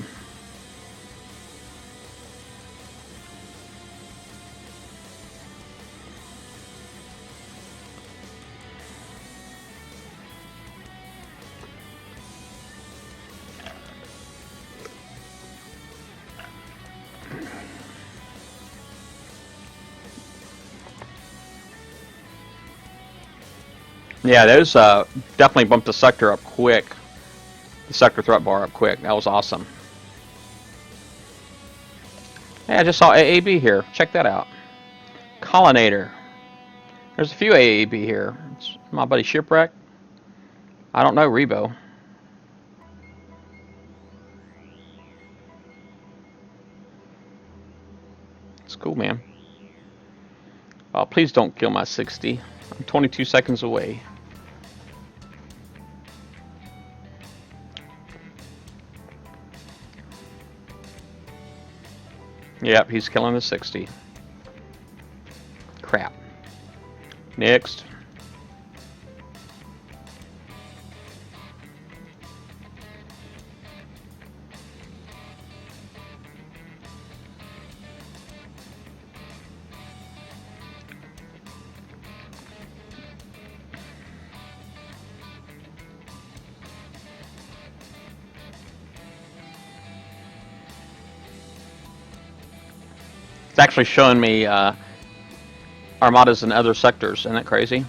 Yeah, those definitely bumped the sector up quick. The sector threat bar up quick. That was awesome. Hey, I just saw AAB here. Check that out. Collinator. There's a few AAB here. It's my buddy Shipwreck. I don't know Rebo. It's cool, man. Oh, please don't kill my 60. I'm 22 seconds away. Yep, he's killing the 60. Crap. Next. It's actually showing me Armadas in other sectors. Isn't that crazy?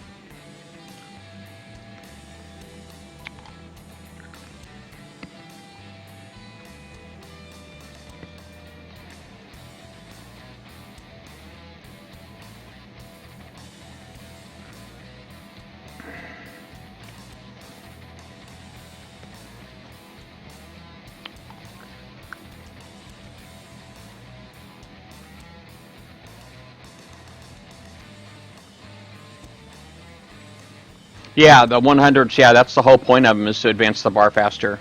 Yeah, the 100s, yeah, that's the whole point of them, is to advance the bar faster.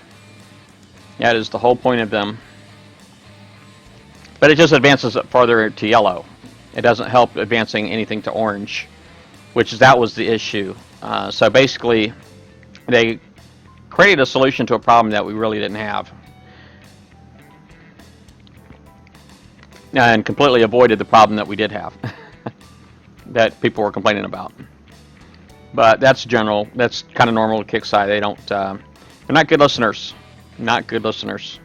That is the whole point of them. But it just advances it farther to yellow. It doesn't help advancing anything to orange, that was the issue. So basically, they created a solution to a problem that we really didn't have. And completely avoided the problem that we did have. That people were complaining about. But that's general. That's kind of normal to Kickside. They don't. They're not good listeners. Not good listeners.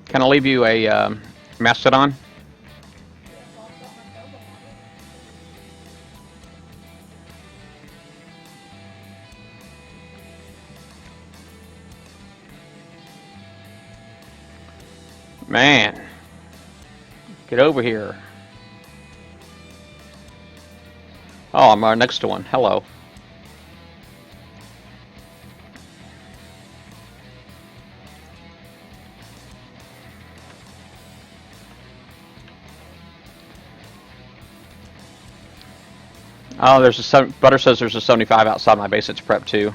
Can I leave you a Mastodon? Man, get over here. Oh, I'm right next to one. Hello. Oh, there's a Butter says there's a 75 outside my base. It's prep too.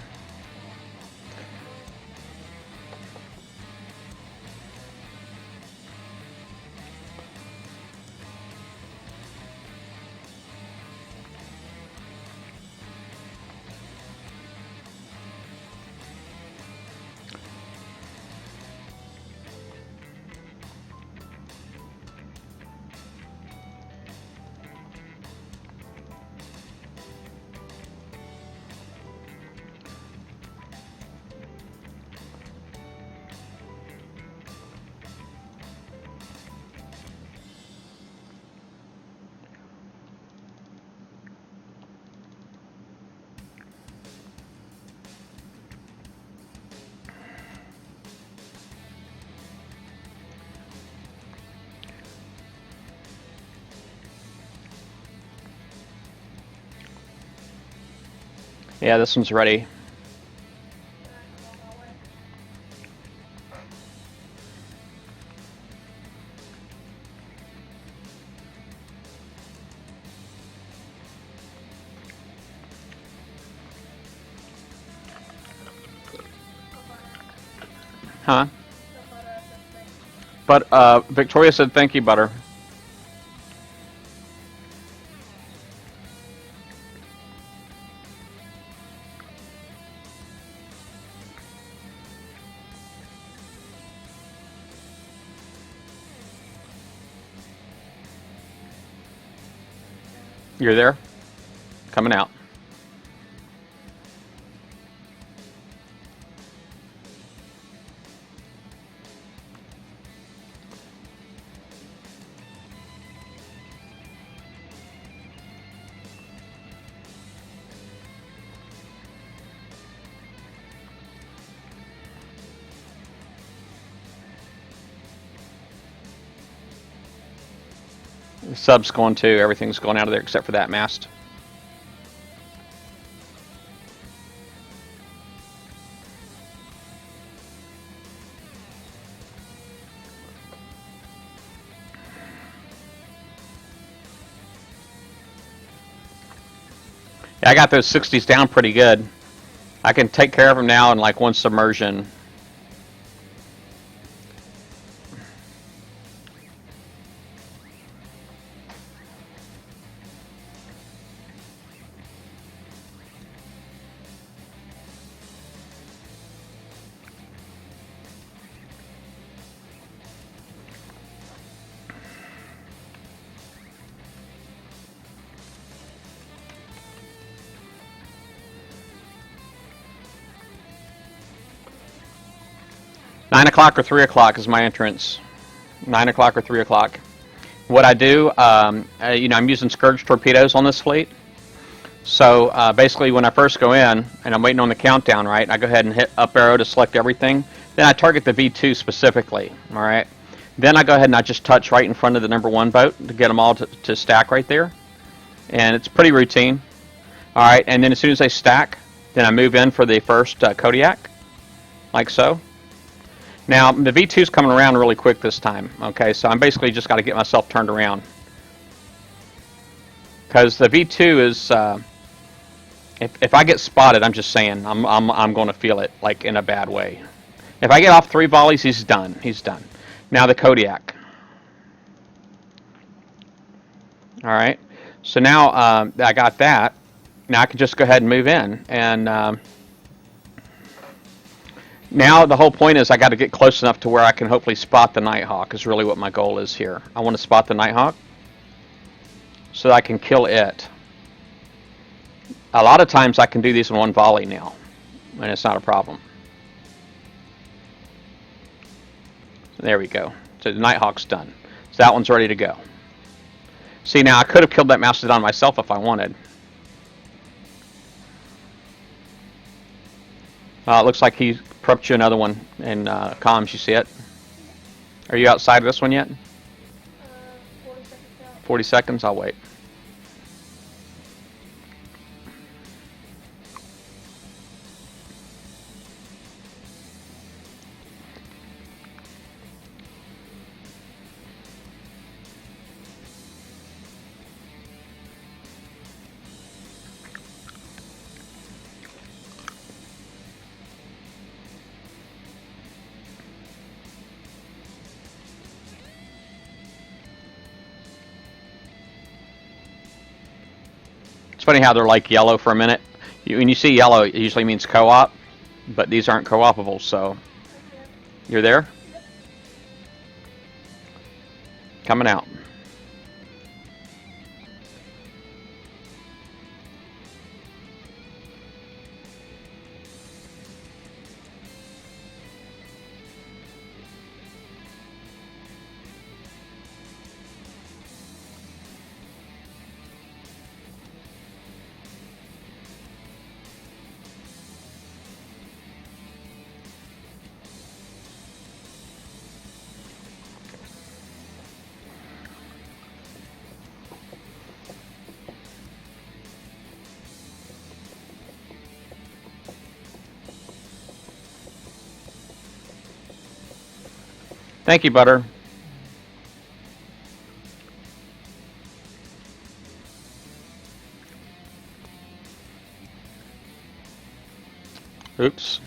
Yeah, this one's ready. Huh? But Victoria said thank you, Butter. You're there? Coming out. The sub's going too. Everything's going out of there except for that mast. Yeah, I got those 60s down pretty good. I can take care of them now in like one submersion. Nine o'clock or 3 o'clock is my entrance. 9 o'clock or 3 o'clock. What I do, you know, I'm using Scourge torpedoes on this fleet. So basically, when I first go in and I'm waiting on the countdown, right, I go ahead and hit up arrow to select everything. Then I target the V2 specifically. All right. Then I go ahead and I just touch right in front of the #1 boat to get them all to stack right there. And it's pretty routine. All right. And then as soon as they stack, then I move in for the first Kodiak, like so. Now, the V2's coming around really quick this time, okay? So I'm basically just got to get myself turned around. Because the V2 is, if I get spotted, I'm just saying, I'm going to feel it, like, in a bad way. If I get off 3 volleys, he's done. He's done. Now the Kodiak. All right. So now I got that. Now I can just go ahead and move in. And now the whole point is I got to get close enough to where I can hopefully spot the Nighthawk is really what my goal is here. I want to spot the Nighthawk so that I can kill it. A lot of times I can do these in one volley now, and it's not a problem. There we go. So the Nighthawk's done. So that one's ready to go. See, now I could have killed that Mastodon myself if I wanted. It looks like he prepped you another one in comms. You see it? Are you outside of this one yet? 40 seconds out. 40 seconds? I'll wait. It's funny how they're like yellow for a minute. When you see yellow, it usually means co-op, but these aren't co-opable, so... You're there? Coming out. Thank you, Butter. Oops.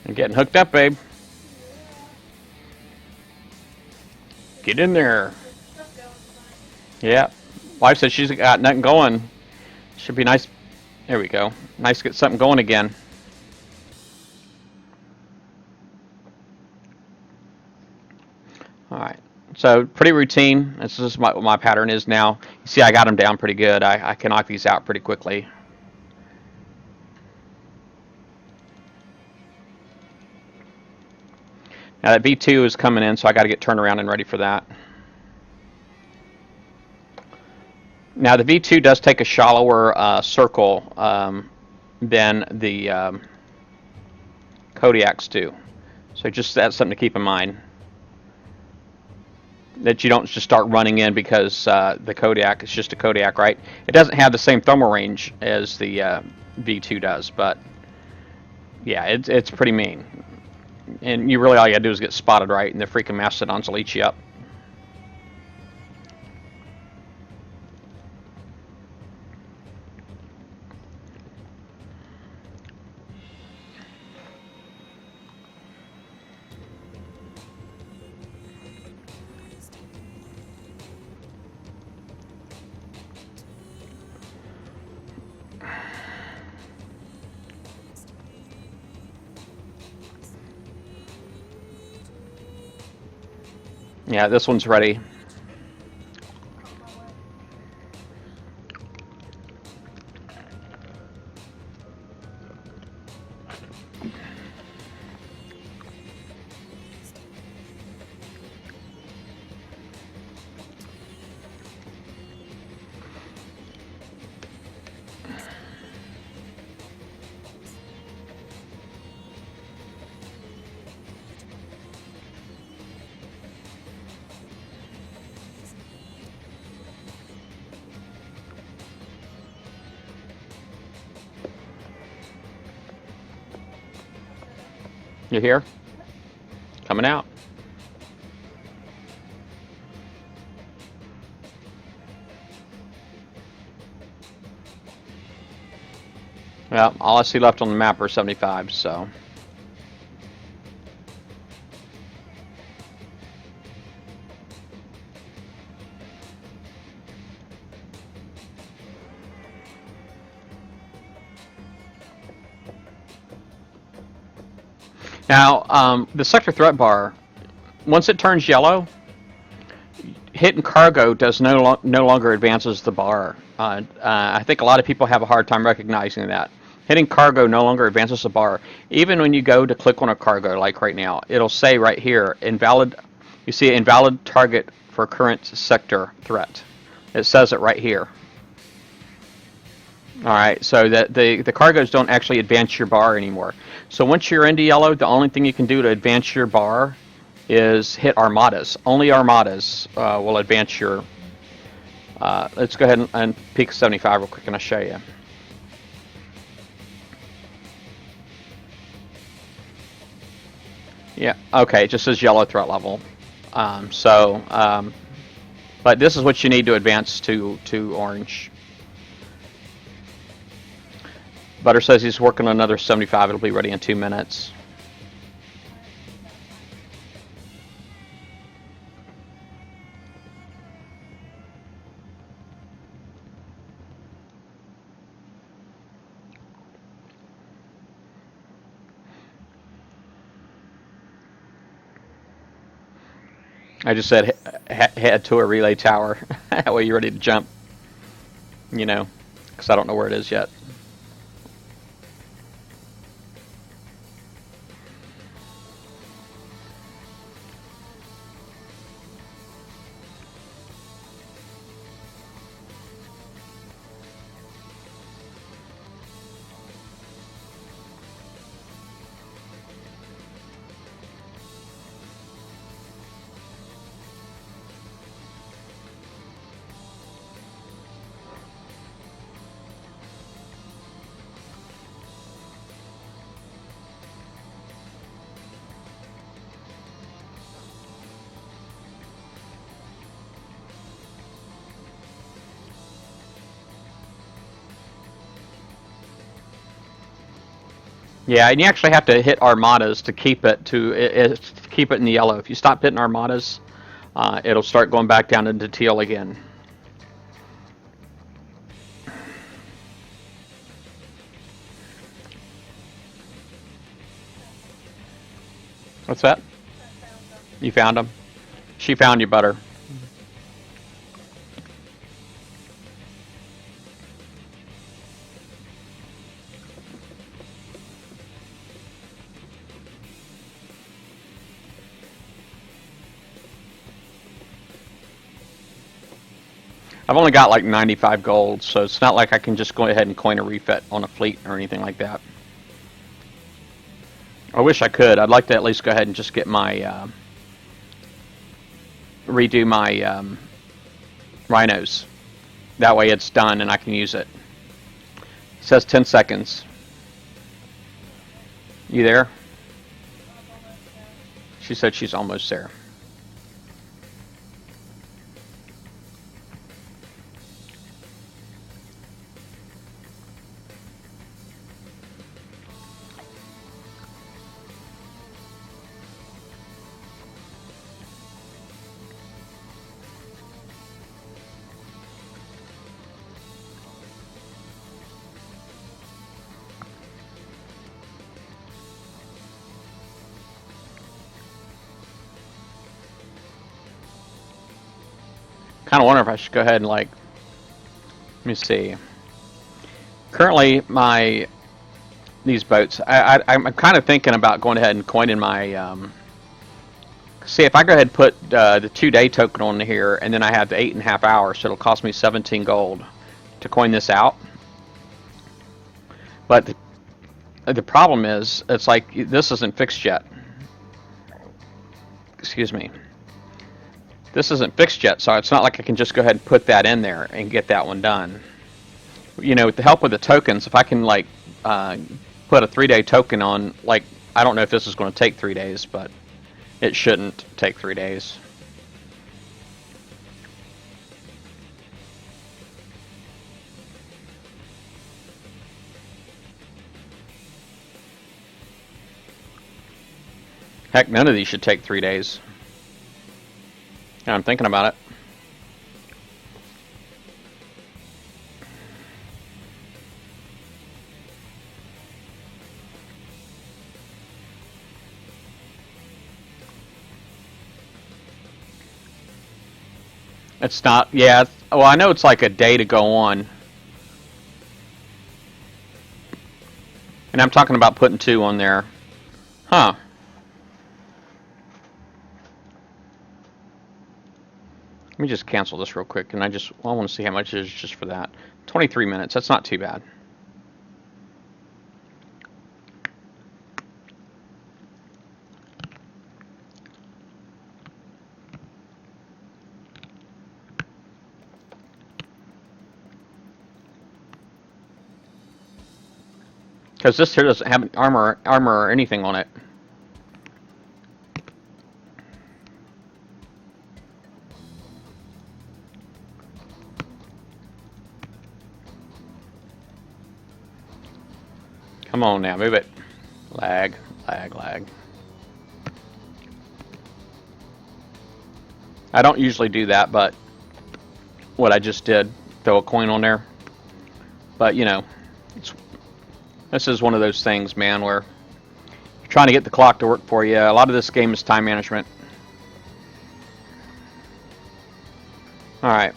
I'm getting hooked up, babe. Get in there. Yeah. Wife said she's got nothing going. Should be nice. There we go. Nice to get something going again. All right. So pretty routine. This is what my pattern is now. You see, I got them down pretty good. I can knock these out pretty quickly. Now that V2 is coming in, so I got to get turned around and ready for that. Now the V2 does take a shallower circle than the Kodiaks do. So just that's something to keep in mind. That you don't just start running in because the Kodiak is just a Kodiak, right? It doesn't have the same thermal range as the V2 does, but yeah, it's pretty mean. And you really all you gotta do is get spotted right, and the freaking mastodons will eat you up. Yeah, this one's ready. You here? Coming out. Well, all I see left on the map are 75, so. Now, the sector threat bar, once it turns yellow, hitting cargo does no longer advances the bar. I think a lot of people have a hard time recognizing that. Hitting cargo no longer advances the bar. Even when you go to click on a cargo, like right now, it'll say right here, invalid. You see invalid target for current sector threat. It says it right here. All right, so that the cargoes don't actually advance your bar anymore. So once you're into yellow, the only thing you can do to advance your bar is hit Armadas. Only Armadas will advance your. Let's go ahead and peek 75 real quick, and I'll show you. Yeah, okay, it just says yellow threat level. But this is what you need to advance to orange. Butter says he's working on another 75. It'll be ready in 2 minutes. I just said head to a relay tower. That way you're ready to jump. You know, because I don't know where it is yet. Yeah, and you actually have to hit Armadas to keep it to keep it in the yellow. If you stop hitting Armadas, it'll start going back down into teal again. What's that? I found them. You found them? She found you, Butter. I've only got like 95 gold, so it's not like I can just go ahead and coin a refit on a fleet or anything like that. I wish I could. I'd like to at least go ahead and just get my redo my rhinos. That way it's done and I can use it. It says 10 seconds. You there? I'm almost there. She said she's almost there. Kind of wonder if I should go ahead and like, let me see. Currently, these boats, I'm kind of thinking about going ahead and coining my. See, if I go ahead and put the 2-day token on here, and then I have the 8.5 hours, so it'll cost me 17 gold to coin this out. But the problem is, it's like this isn't fixed yet. Excuse me. This isn't fixed yet, so it's not like I can just go ahead and put that in there and get that one done. You know, with the help of the tokens, if I can like put a 3-day token on, like, I don't know if this is going to take 3 days, but it shouldn't take 3 days. Heck, none of these should take 3 days. Yeah, I'm thinking about it. It's not, yeah, well, I know it's like a day to go on. And I'm talking about putting 2 on there. Huh. Let me just cancel this real quick, and I want to see how much it is just for that. 23 minutes, that's not too bad. Because this here doesn't have armor or anything on it. Come on now, move it. Lag, lag, lag. I don't usually do that, but what I just did, throw a coin on there. But, you know, this is one of those things, man, where you're trying to get the clock to work for you. A lot of this game is time management. Alright.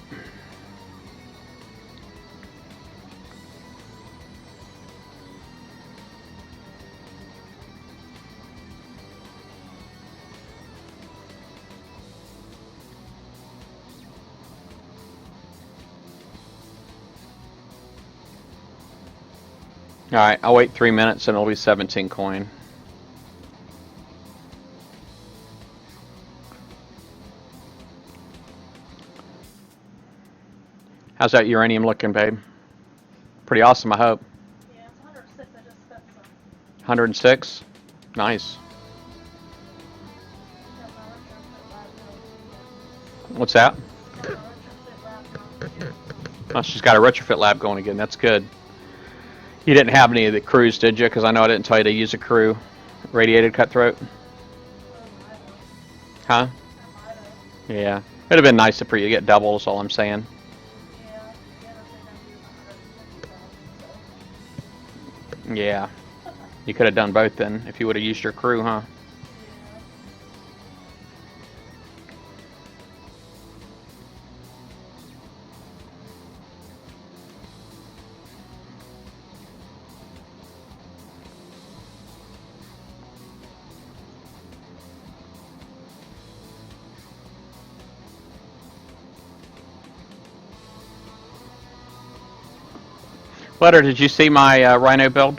Alright, I'll wait 3 minutes and it'll be 17 coin. How's that uranium looking, babe? Pretty awesome, I hope. Yeah, it's 106. I just spent some. 106? Nice. Got my retrofit lab going. What's that? Got my retrofit lab going. Oh, she's got a retrofit lab going again. That's good. You didn't have any of the crews, did you? Because I know I didn't tell you to use a crew. Radiated cutthroat? Huh? Yeah. It'd have been nice for you to get doubles, all I'm saying. Yeah, the other thing I'm using 150,000, so. Yeah. You could have done both then, if you would have used your crew, huh? Yeah. Flutter, did you see my Rhino build?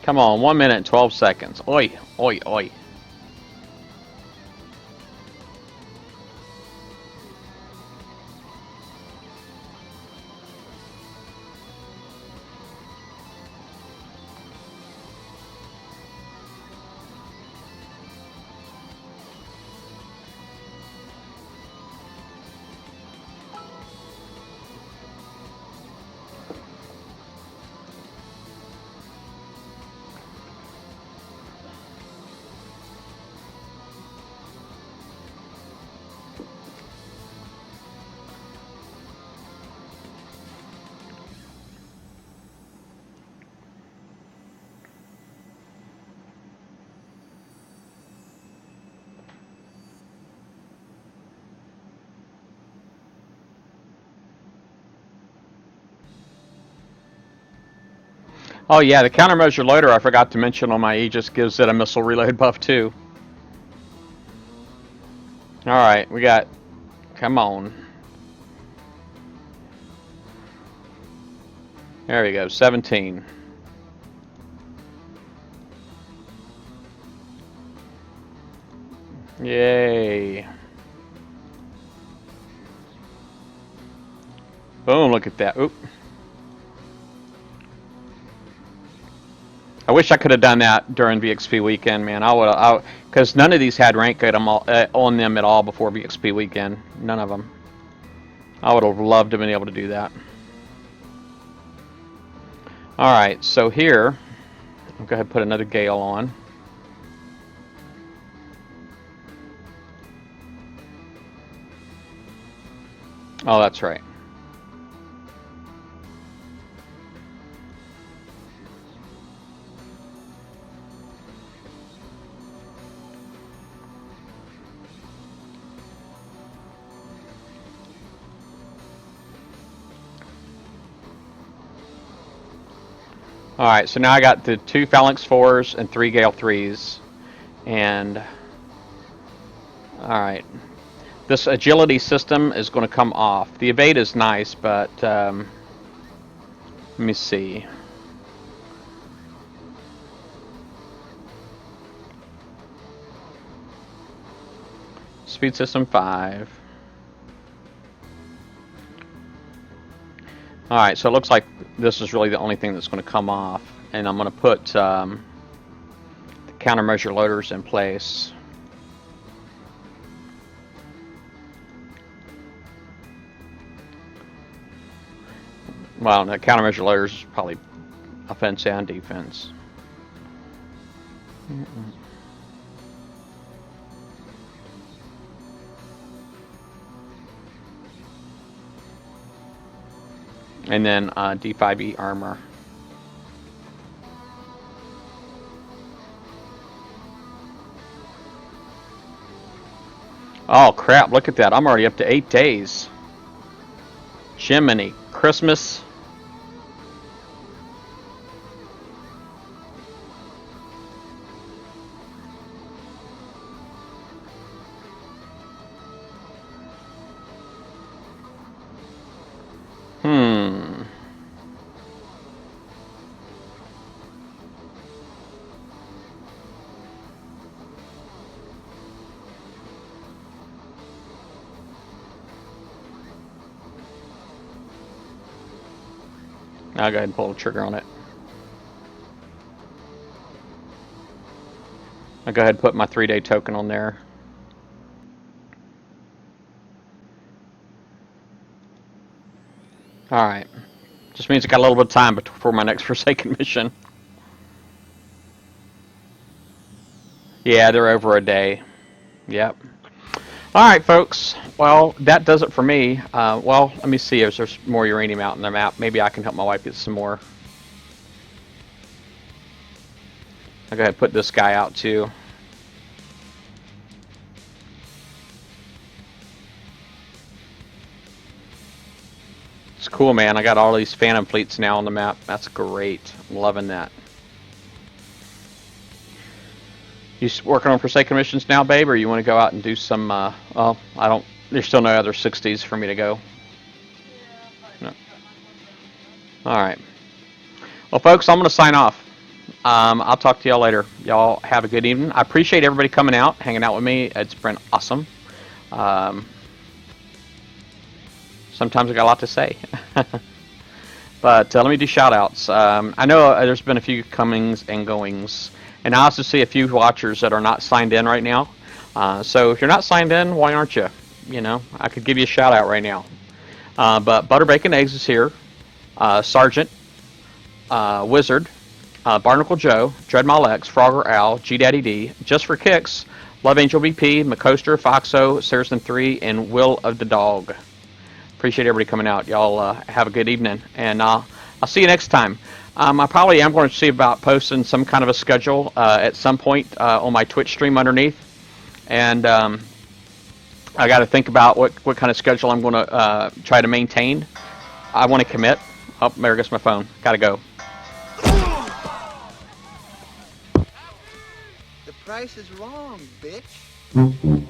Come on, 1 minute and 12 seconds. Oi, oi, oi. Oh yeah, the countermeasure loader I forgot to mention on my Aegis gives it a missile reload buff too. Alright, we got... Come on. There we go, 17. Yay. Boom, look at that. Oop. I wish I could have done that during VXP weekend, man. I would, because none of these had rank item on them at all before VXP weekend. None of them. I would have loved to have been able to do that. Alright, so here, I'll go ahead and put another Gale on. Oh, that's right. Alright, so now I got the 2 Phalanx 4s and 3 Gale 3s. And... Alright. This agility system is going to come off. The evade is nice, but... let me see. Speed system 5. Alright, so it looks like this is really the only thing that's going to come off. And I'm going to put the countermeasure loaders in place. Well, the countermeasure loaders is probably offense and defense. And then D5E armor. Oh crap, look at that. I'm already up to 8 days. Jiminy Christmas. I'll go ahead and pull the trigger on it. I'll go ahead and put my 3-day token on there. Alright. Just means I got a little bit of time before my next Forsaken mission. Yeah, they're over a day. Yep. Alright, folks. Well, that does it for me. Well, let me see if there's more uranium out in the map. Maybe I can help my wife get some more. I'll go ahead and put this guy out too. It's cool, man. I got all these Phantom fleets now on the map. That's great. I'm loving that. You working on Forsaken missions now, babe, or you want to go out and do some, well, I don't, there's still no other 60s for me to go. No. Alright. Well, folks, I'm going to sign off. I'll talk to y'all later. Y'all have a good evening. I appreciate everybody coming out, hanging out with me. It's been awesome. Sometimes I got a lot to say. But let me do shout-outs. I know there's been a few comings and goings. And I also see a few watchers that are not signed in right now. So if you're not signed in, why aren't you? You know, I could give you a shout-out right now. But Butter Bacon Eggs is here. Sergeant, Wizard, Barnacle Joe, Dreadmile X, Frogger Al, G Daddy D, Just for Kicks, Love Angel BP, McCoaster, Foxo, Saracen 3, and Will of the Dog. Appreciate everybody coming out. Y'all have a good evening, and I'll see you next time. I probably am going to see about posting some kind of a schedule at some point on my Twitch stream underneath, and I got to think about what kind of schedule I'm going to try to maintain. I want to commit. Oh, there goes my phone. Got to go. The price is wrong, bitch.